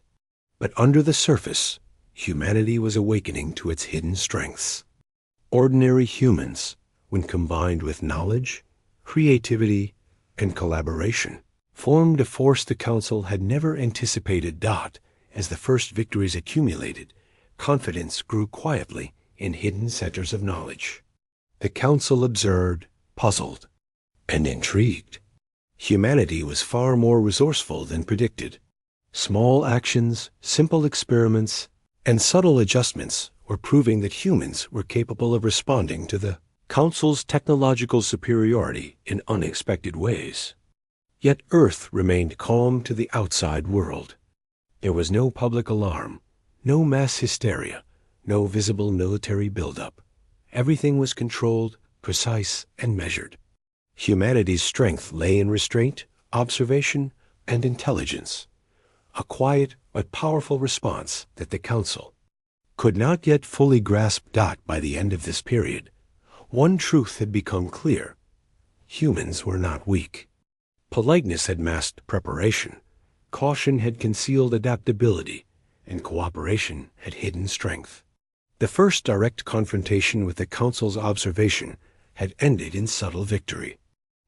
But under the surface, humanity was awakening to its hidden strengths. Ordinary humans, when combined with knowledge, creativity, and collaboration, formed a force the Council had never anticipated. As the first victories accumulated, confidence grew quietly in hidden centers of knowledge. The Council observed, puzzled, and intrigued. Humanity was far more resourceful than predicted. Small actions, simple experiments, and subtle adjustments were proving that humans were capable of responding to the Council's technological superiority in unexpected ways. Yet Earth remained calm to the outside world. There was no public alarm, no mass hysteria, no visible military buildup. Everything was controlled, precise, and measured. Humanity's strength lay in restraint, observation, and intelligence, a quiet but powerful response that the Council could not yet fully grasp. By the end of this period, one truth had become clear. Humans were not weak. Politeness had masked preparation, caution had concealed adaptability, and cooperation had hidden strength. The first direct confrontation with the Council's observation had ended in subtle victory.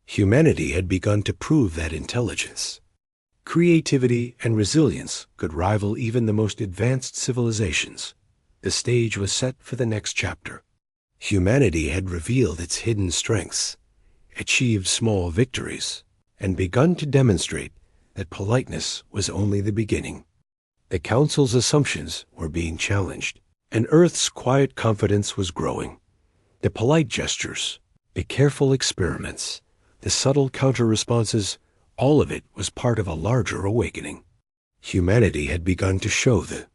Humanity had begun to prove that intelligence, creativity, and resilience could rival even the most advanced civilizations. The stage was set for the next chapter. Humanity had revealed its hidden strengths, achieved small victories, and begun to demonstrate that politeness was only the beginning. The Council's assumptions were being challenged, and Earth's quiet confidence was growing. The polite gestures, the careful experiments, the subtle counter-responses, all of it was part of a larger awakening. Humanity had begun to show the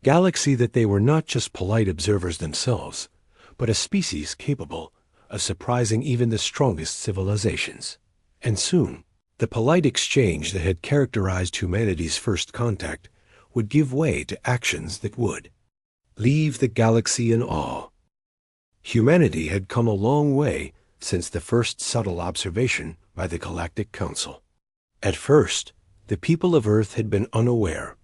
galaxy that they were not just polite observers themselves, but a species capable of surprising even the strongest civilizations. And soon, the polite exchange that had characterized humanity's first contact would give way to actions that would leave the galaxy in awe. Humanity had come a long way since the first subtle observation by the Galactic Council. At first, the people of Earth had been unaware,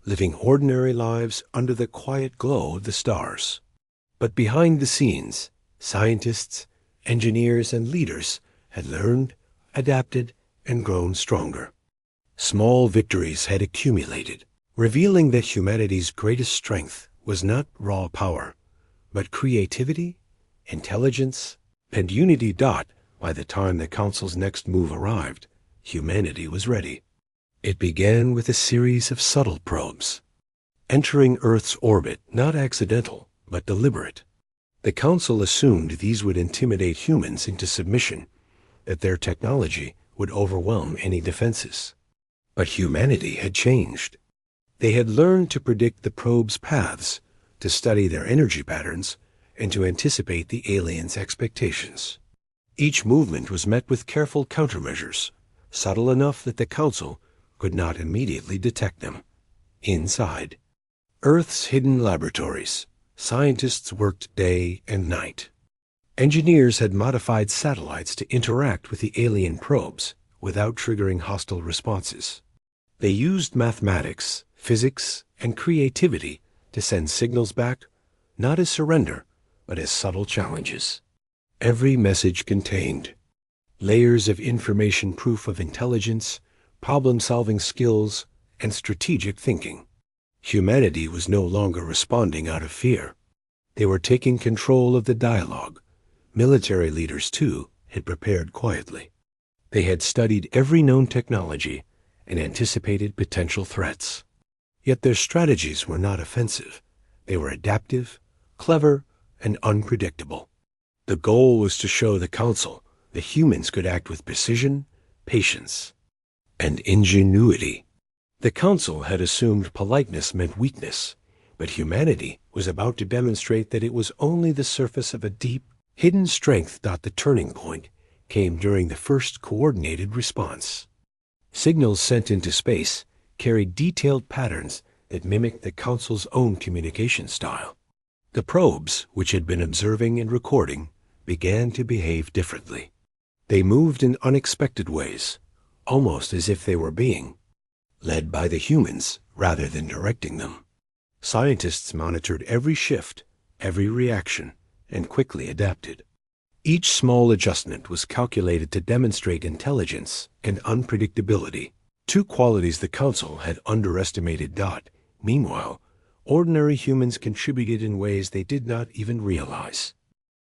living ordinary lives under the quiet glow of the stars. But behind the scenes, scientists, engineers, and leaders had learned, adapted, and grown stronger. Small victories had accumulated, revealing that humanity's greatest strength was not raw power, but creativity, intelligence, and unity. By the time the Council's next move arrived, humanity was ready. It began with a series of subtle probes, entering Earth's orbit, not accidental, but deliberate. The Council assumed these would intimidate humans into submission, that their technology would overwhelm any defenses. But humanity had changed. They had learned to predict the probe's paths, to study their energy patterns, and to anticipate the aliens' expectations. Each movement was met with careful countermeasures, subtle enough that the Council could not immediately detect them. Inside Earth's hidden laboratories, scientists worked day and night. Engineers had modified satellites to interact with the alien probes without triggering hostile responses. They used mathematics, physics, and creativity to send signals back, not as surrender, but as subtle challenges. Every message contained layers of information, proof of intelligence, problem-solving skills, and strategic thinking. Humanity was no longer responding out of fear. They were taking control of the dialogue. Military leaders, too, had prepared quietly. They had studied every known technology and anticipated potential threats. Yet their strategies were not offensive. They were adaptive, clever, and unpredictable. The goal was to show the Council that humans could act with precision, patience, and ingenuity. The Council had assumed politeness meant weakness, but humanity was about to demonstrate that it was only the surface of a deep, hidden strength. The turning point came during the first coordinated response. Signals sent into space carried detailed patterns that mimicked the Council's own communication style. The probes, which had been observing and recording, began to behave differently. They moved in unexpected ways, almost as if they were being led by the humans rather than directing them. Scientists monitored every shift, every reaction, and quickly adapted. Each small adjustment was calculated to demonstrate intelligence and unpredictability, two qualities the Council had underestimated. Meanwhile, ordinary humans contributed in ways they did not even realize.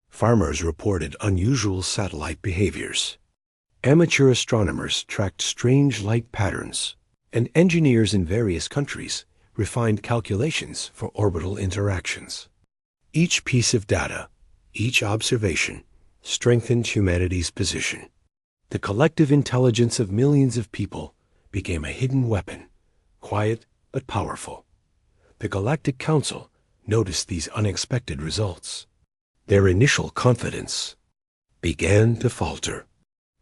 Farmers reported unusual satellite behaviors. Amateur astronomers tracked strange light patterns, and engineers in various countries refined calculations for orbital interactions. Each piece of data, each observation, strengthened humanity's position. The collective intelligence of millions of people became a hidden weapon, quiet but powerful. The Galactic Council noticed these unexpected results. Their initial confidence began to falter.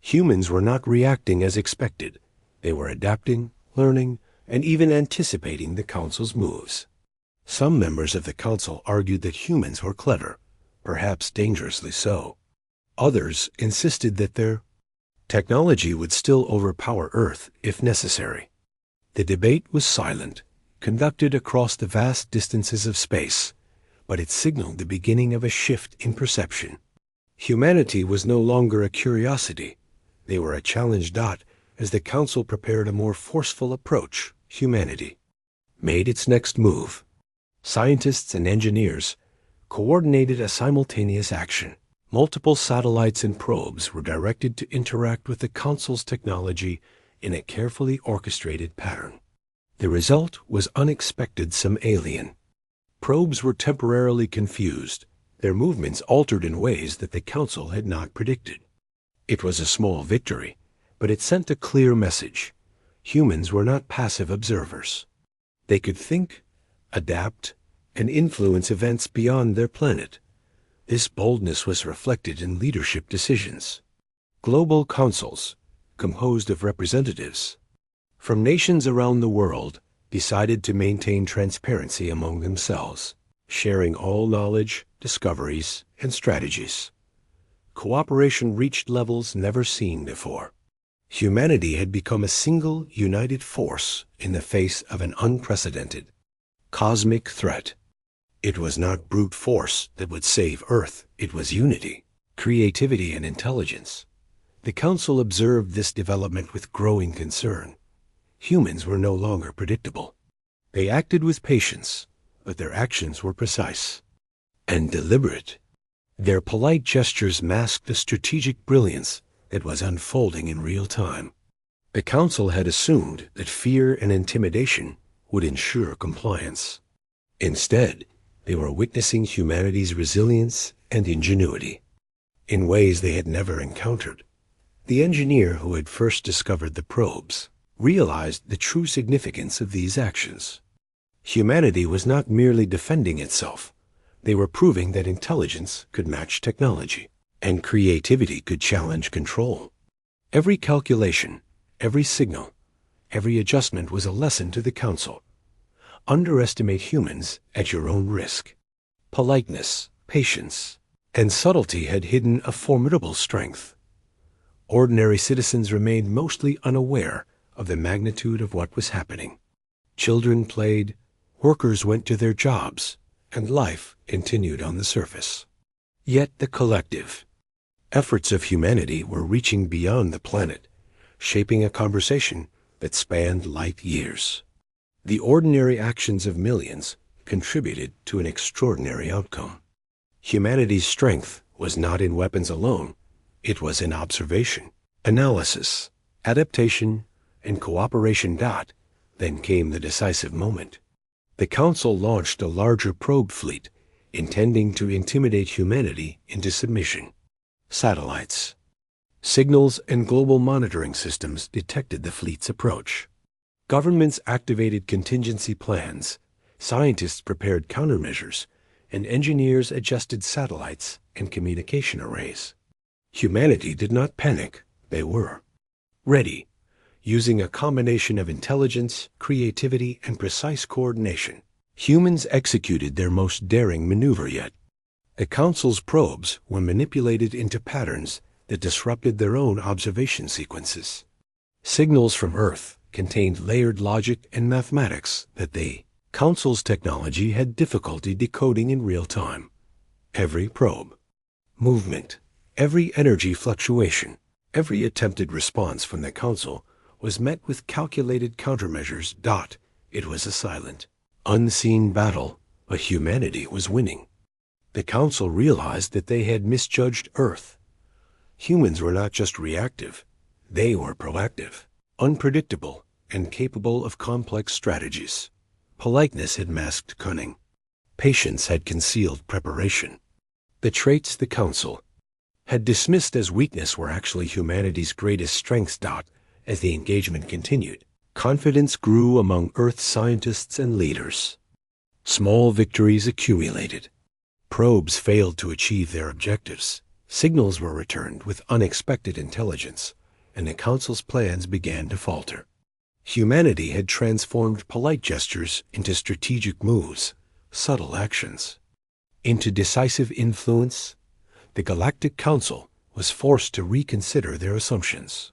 Humans were not reacting as expected. They were adapting, learning, and even anticipating the Council's moves. Some members of the Council argued that humans were clever, perhaps dangerously so. Others insisted that their technology would still overpower Earth if necessary. The debate was silent, conducted across the vast distances of space, but it signaled the beginning of a shift in perception. Humanity was no longer a curiosity. They were a challenge. As the Council prepared a more forceful approach, humanity made its next move. Scientists and engineers coordinated a simultaneous action. Multiple satellites and probes were directed to interact with the Council's technology in a carefully orchestrated pattern. The result was unexpected, some alien. Probes were temporarily confused, their movements altered in ways that the Council had not predicted. It was a small victory, but it sent a clear message. Humans were not passive observers. They could think, adapt, and influence events beyond their planet. This boldness was reflected in leadership decisions. Global councils, composed of representatives from nations around the world, decided to maintain transparency among themselves, sharing all knowledge, discoveries, and strategies. Cooperation reached levels never seen before. Humanity had become a single, united force in the face of an unprecedented cosmic threat. It was not brute force that would save Earth. It was unity, creativity, and intelligence. The Council observed this development with growing concern. Humans were no longer predictable. They acted with patience, but their actions were precise and deliberate. Their polite gestures masked the strategic brilliance that was unfolding in real time. The Council had assumed that fear and intimidation would ensure compliance. Instead, they were witnessing humanity's resilience and ingenuity in ways they had never encountered. The engineer who had first discovered the probes realized the true significance of these actions. Humanity was not merely defending itself. They were proving that intelligence could match technology, and creativity could challenge control. Every calculation, every signal, every adjustment was a lesson to the Council. Underestimate humans at your own risk. Politeness, patience, and subtlety had hidden a formidable strength. Ordinary citizens remained mostly unaware of the magnitude of what was happening. Children played, workers went to their jobs, and life continued on the surface. Yet the collective efforts of humanity were reaching beyond the planet, shaping a conversation that spanned light years. The ordinary actions of millions contributed to an extraordinary outcome. Humanity's strength was not in weapons alone. It was in observation, analysis, adaptation, and cooperation. Then came the decisive moment. The Council launched a larger probe fleet, intending to intimidate humanity into submission. Satellites, signals, and global monitoring systems detected the fleet's approach. Governments activated contingency plans, scientists prepared countermeasures, and engineers adjusted satellites and communication arrays. Humanity did not panic, they were ready, using a combination of intelligence, creativity, and precise coordination. Humans executed their most daring maneuver yet. The Council's probes were manipulated into patterns that disrupted their own observation sequences. Signals from Earth contained layered logic and mathematics that the Council's technology had difficulty decoding in real time. Every probe, movement, every energy fluctuation, every attempted response from the Council was met with calculated countermeasures. It was a silent, unseen battle, but humanity was winning. The Council realized that they had misjudged Earth. Humans were not just reactive, they were proactive, unpredictable, and capable of complex strategies. Politeness had masked cunning. Patience had concealed preparation. The traits the Council had dismissed as weakness were actually humanity's greatest strengths. As the engagement continued, confidence grew among Earth scientists and leaders. Small victories accumulated. Probes failed to achieve their objectives. Signals were returned with unexpected intelligence, and the Council's plans began to falter. Humanity had transformed polite gestures into strategic moves, subtle actions, into decisive influence. The Galactic Council was forced to reconsider their assumptions.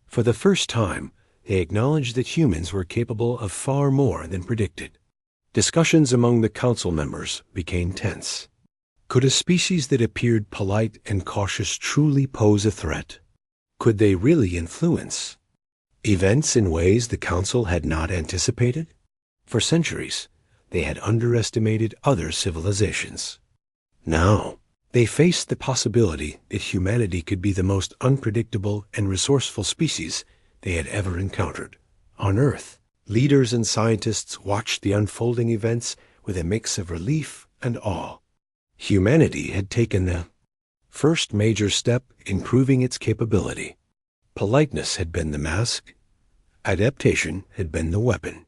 For the first time, they acknowledged that humans were capable of far more than predicted. Discussions among the Council members became tense. Could a species that appeared polite and cautious truly pose a threat? Could they really influence events in ways the Council had not anticipated? For centuries, they had underestimated other civilizations. Now, they faced the possibility that humanity could be the most unpredictable and resourceful species they had ever encountered. On Earth, leaders and scientists watched the unfolding events with a mix of relief and awe. Humanity had taken the first major step in proving its capability. Politeness had been the mask. Adaptation had been the weapon.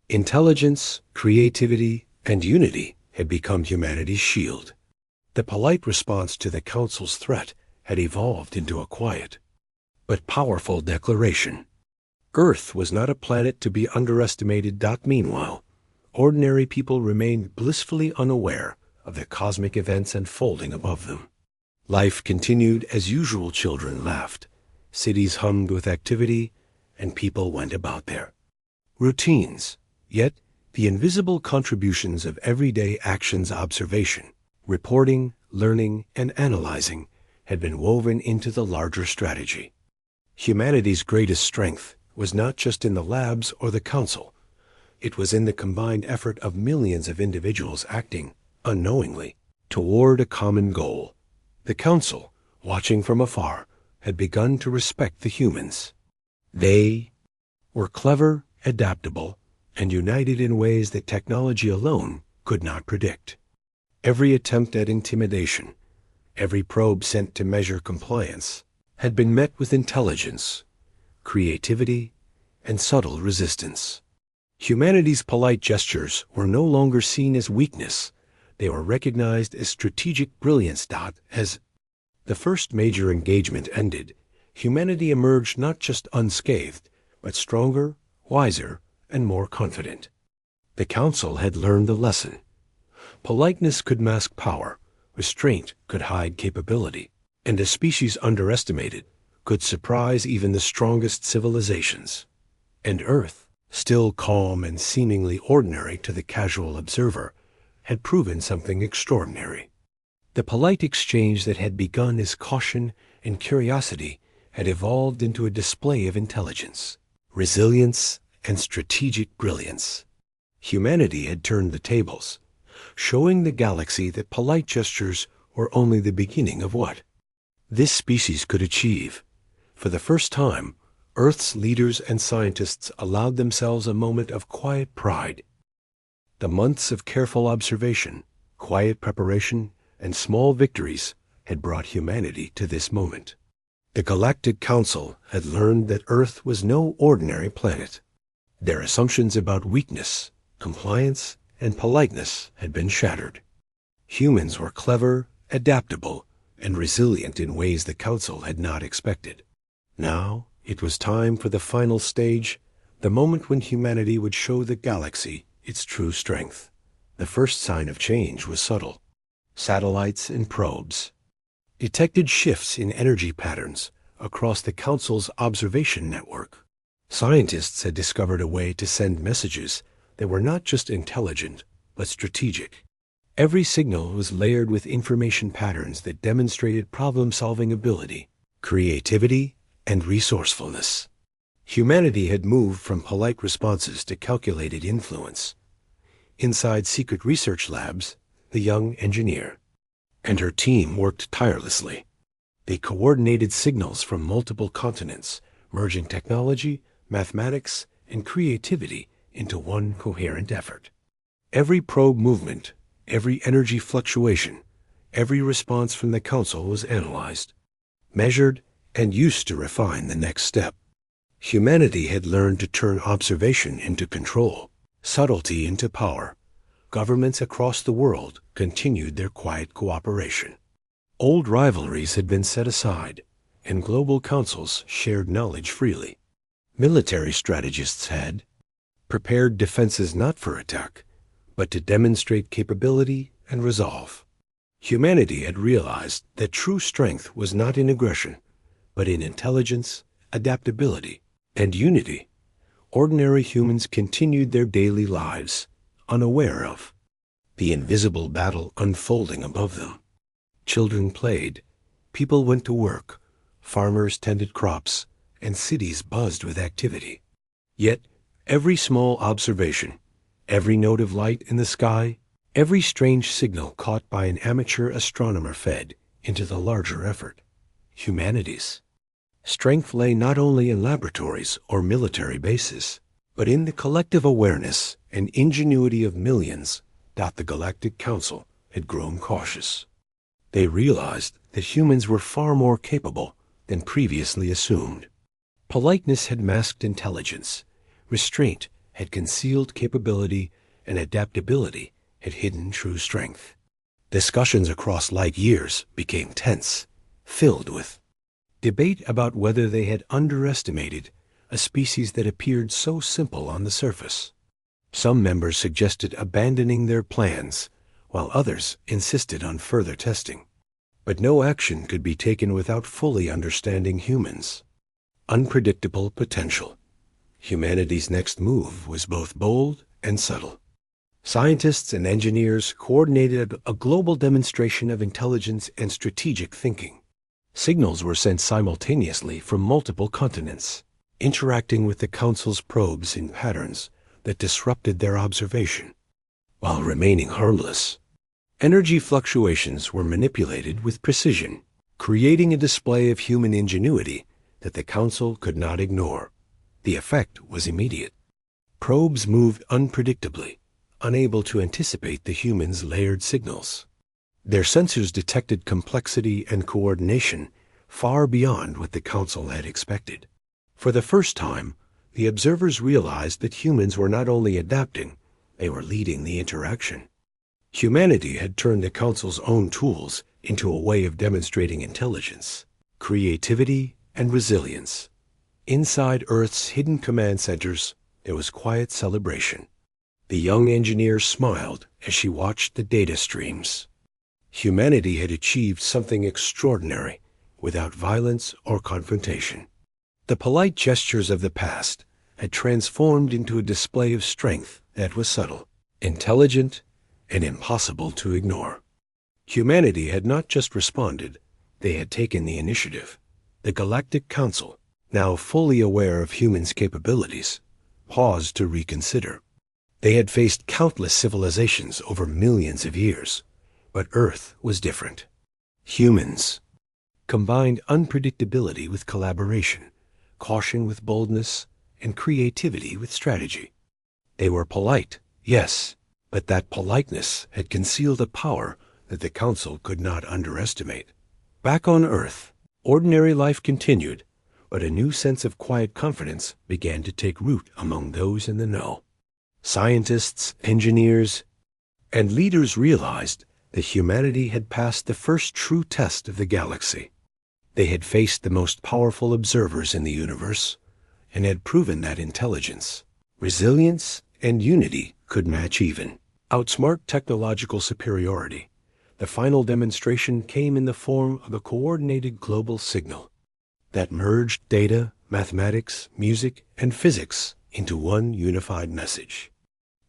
Intelligence, creativity, and unity had become humanity's shield. The polite response to the Council's threat had evolved into a quiet but powerful declaration. Earth was not a planet to be underestimated. Meanwhile, ordinary people remained blissfully unaware of the cosmic events unfolding above them. Life continued as usual. Children laughed, cities hummed with activity, and people went about their routines. Yet, the invisible contributions of everyday actions, observation, reporting, learning, and analyzing had been woven into the larger strategy. Humanity's greatest strength was not just in the labs or the Council. It was in the combined effort of millions of individuals acting unknowingly toward a common goal. The Council, watching from afar, had begun to respect the humans. They were clever, adaptable, and united in ways that technology alone could not predict. Every attempt at intimidation, every probe sent to measure compliance, had been met with intelligence, creativity, and subtle resistance. Humanity's polite gestures were no longer seen as weakness. They were recognized as strategic brilliance. As the first major engagement ended, humanity emerged not just unscathed, but stronger, wiser, and more confident. The Council had learned the lesson. Politeness could mask power, restraint could hide capability, and a species underestimated could surprise even the strongest civilizations. And Earth, still calm and seemingly ordinary to the casual observer, had proven something extraordinary. The polite exchange that had begun as caution and curiosity had evolved into a display of intelligence, resilience, and strategic brilliance. Humanity had turned the tables, showing the galaxy that polite gestures were only the beginning of what this species could achieve. For the first time, Earth's leaders and scientists allowed themselves a moment of quiet pride. The months of careful observation, quiet preparation, and small victories had brought humanity to this moment. The Galactic Council had learned that Earth was no ordinary planet. Their assumptions about weakness, compliance, and politeness had been shattered. Humans were clever, adaptable, and resilient in ways the Council had not expected. Now, it was time for the final stage, the moment when humanity would show the galaxy its true strength. The first sign of change was subtle. Satellites and probes detected shifts in energy patterns across the Council's observation network. Scientists had discovered a way to send messages that were not just intelligent, but strategic. Every signal was layered with information patterns that demonstrated problem-solving ability, creativity, and resourcefulness. Humanity had moved from polite responses to calculated influence. Inside secret research labs, the young engineer and her team worked tirelessly. They coordinated signals from multiple continents, merging technology, mathematics, and creativity into one coherent effort. Every probe movement, every energy fluctuation, every response from the Council was analyzed, measured, and used to refine the next step. Humanity had learned to turn observation into control, subtlety into power. Governments across the world continued their quiet cooperation. Old rivalries had been set aside, and global councils shared knowledge freely. Military strategists had prepared defenses not for attack, but to demonstrate capability and resolve. Humanity had realized that true strength was not in aggression, but in intelligence, adaptability, and unity. Ordinary humans continued their daily lives, unaware of the invisible battle unfolding above them. Children played, people went to work, farmers tended crops, and cities buzzed with activity. Yet, every small observation, every note of light in the sky, every strange signal caught by an amateur astronomer fed into the larger effort, humanity's. Strength lay not only in laboratories or military bases, but in the collective awareness and ingenuity of millions. The Galactic Council had grown cautious. They realized that humans were far more capable than previously assumed. Politeness had masked intelligence, restraint had concealed capability, and adaptability had hidden true strength. Discussions across light years became tense, filled with debate about whether they had underestimated a species that appeared so simple on the surface. Some members suggested abandoning their plans, while others insisted on further testing. But no action could be taken without fully understanding humans' unpredictable potential. Humanity's next move was both bold and subtle. Scientists and engineers coordinated a global demonstration of intelligence and strategic thinking. Signals were sent simultaneously from multiple continents, interacting with the Council's probes in patterns that disrupted their observation, while remaining harmless. Energy fluctuations were manipulated with precision, creating a display of human ingenuity that the Council could not ignore. The effect was immediate. Probes moved unpredictably, unable to anticipate the humans' layered signals. Their sensors detected complexity and coordination far beyond what the Council had expected. For the first time, the observers realized that humans were not only adapting, they were leading the interaction. Humanity had turned the Council's own tools into a way of demonstrating intelligence, creativity, and resilience. Inside Earth's hidden command centers, there was quiet celebration. The young engineer smiled as she watched the data streams. Humanity had achieved something extraordinary without violence or confrontation. The polite gestures of the past had transformed into a display of strength that was subtle, intelligent, and impossible to ignore. Humanity had not just responded, they had taken the initiative. The Galactic Council, now fully aware of humans' capabilities, paused to reconsider. They had faced countless civilizations over millions of years, but Earth was different. Humans combined unpredictability with collaboration, caution with boldness, and creativity with strategy. They were polite, yes, but that politeness had concealed a power that the Council could not underestimate. Back on Earth, ordinary life continued, but a new sense of quiet confidence began to take root among those in the know. Scientists, engineers, and leaders realized that humanity had passed the first true test of the galaxy. They had faced the most powerful observers in the universe and had proven that intelligence, resilience, and unity could match even outsmart technological superiority. The final demonstration came in the form of a coordinated global signal that merged data, mathematics, music, and physics into one unified message.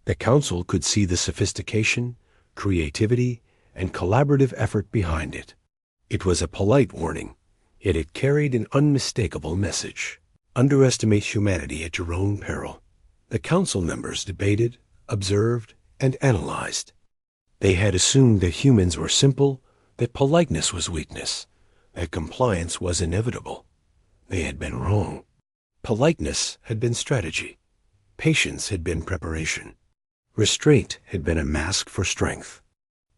The Council could see the sophistication, creativity, and collaborative effort behind it. It was a polite warning, yet it carried an unmistakable message. Underestimate humanity at your own peril. The Council members debated, observed, and analyzed. They had assumed that humans were simple, that politeness was weakness, that compliance was inevitable. They had been wrong. Politeness had been strategy. Patience had been preparation. Restraint had been a mask for strength.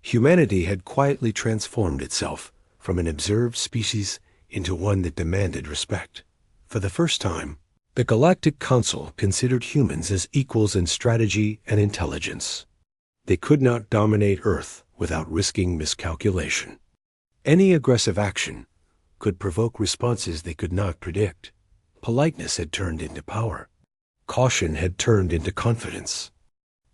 Humanity had quietly transformed itself from an observed species into one that demanded respect. For the first time, the Galactic Council considered humans as equals in strategy and intelligence. They could not dominate Earth without risking miscalculation. Any aggressive action could provoke responses they could not predict. Politeness had turned into power. Caution had turned into confidence.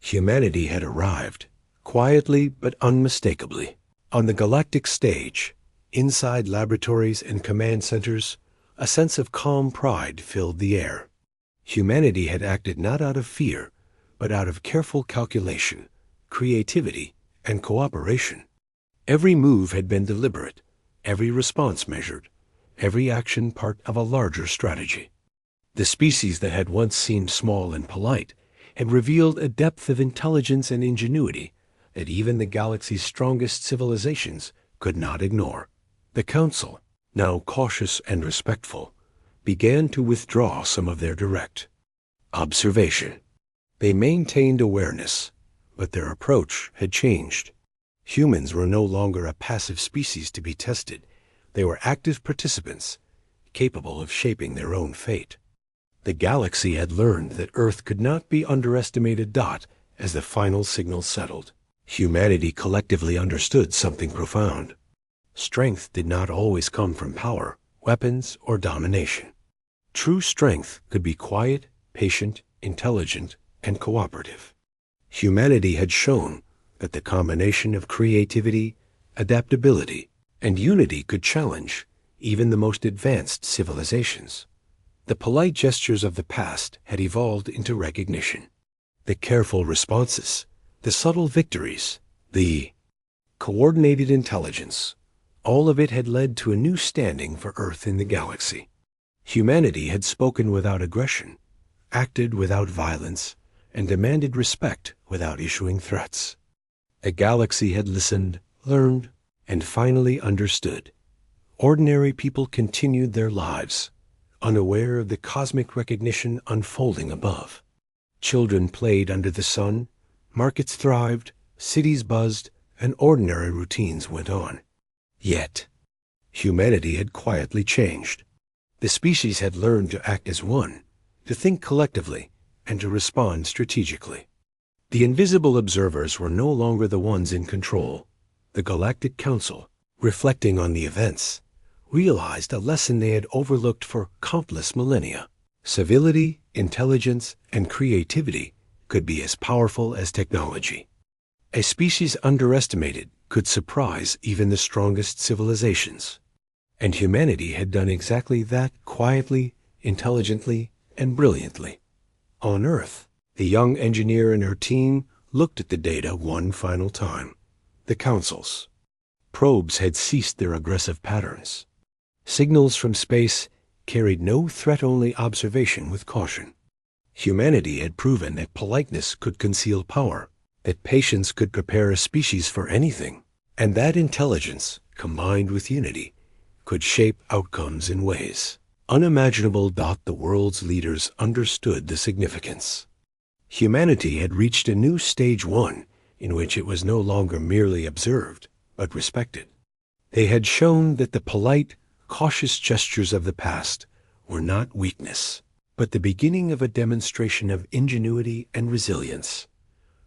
Humanity had arrived, quietly but unmistakably. On the galactic stage, inside laboratories and command centers, a sense of calm pride filled the air. Humanity had acted not out of fear, but out of careful calculation, creativity, and cooperation. Every move had been deliberate, every response measured, every action part of a larger strategy. The species that had once seemed small and polite had revealed a depth of intelligence and ingenuity that even the galaxy's strongest civilizations could not ignore. The Council, now cautious and respectful, began to withdraw some of their direct observation. They maintained awareness, but their approach had changed. Humans were no longer a passive species to be tested. They were active participants, capable of shaping their own fate. The galaxy had learned that Earth could not be underestimated. As the final signal settled, humanity collectively understood something profound. Strength did not always come from power, weapons, or domination. True strength could be quiet, patient, intelligent, and cooperative. Humanity had shown that the combination of creativity, adaptability, and unity could challenge even the most advanced civilizations. The polite gestures of the past had evolved into recognition. The careful responses, the subtle victories, the coordinated intelligence, all of it had led to a new standing for Earth in the galaxy. Humanity had spoken without aggression, acted without violence, and demanded respect without issuing threats. The galaxy had listened, learned, and finally understood. Ordinary people continued their lives, unaware of the cosmic recognition unfolding above. Children played under the sun, markets thrived, cities buzzed, and ordinary routines went on. Yet, humanity had quietly changed. The species had learned to act as one, to think collectively, and to respond strategically. The invisible observers were no longer the ones in control. The Galactic Council, reflecting on the events, realized a lesson they had overlooked for countless millennia. Civility, intelligence, and creativity could be as powerful as technology. A species underestimated could surprise even the strongest civilizations. And humanity had done exactly that quietly, intelligently, and brilliantly. On Earth, the young engineer and her team looked at the data one final time. The Council's probes had ceased their aggressive patterns. Signals from space carried no threat-only observation with caution. Humanity had proven that politeness could conceal power, that patience could prepare a species for anything, and that intelligence, combined with unity, could shape outcomes in ways unimaginable. The world's leaders understood the significance. Humanity had reached a new stage one in which it was no longer merely observed, but respected. They had shown that the polite, cautious gestures of the past were not weakness, but the beginning of a demonstration of ingenuity and resilience.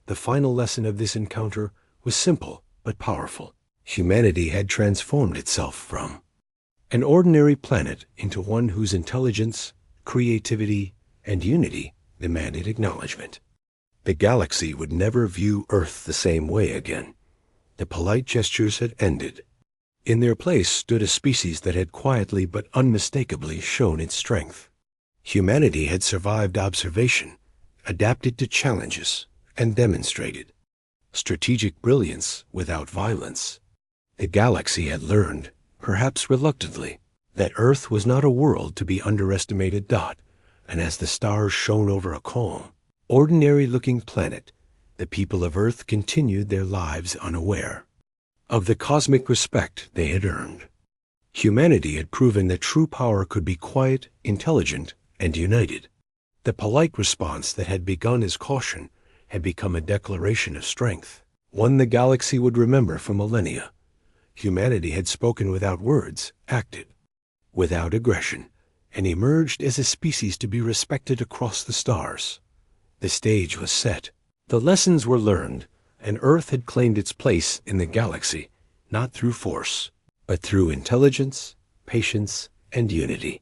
The final lesson of this encounter was simple but powerful. Humanity had transformed itself from an ordinary planet into one whose intelligence, creativity, and unity demanded acknowledgement. The galaxy would never view Earth the same way again. The polite gestures had ended. In their place stood a species that had quietly but unmistakably shown its strength. Humanity had survived observation, adapted to challenges, and demonstrated strategic brilliance without violence. The galaxy had learned, perhaps reluctantly, that Earth was not a world to be underestimated. And as the stars shone over a calm, ordinary-looking planet, the people of Earth continued their lives unaware of the cosmic respect they had earned. Humanity had proven that true power could be quiet, intelligent, and united. The polite response that had begun as caution had become a declaration of strength, one the galaxy would remember for millennia. Humanity had spoken without words, acted without aggression, and emerged as a species to be respected across the stars. The stage was set. The lessons were learned, and Earth had claimed its place in the galaxy, not through force, but through intelligence, patience, and unity.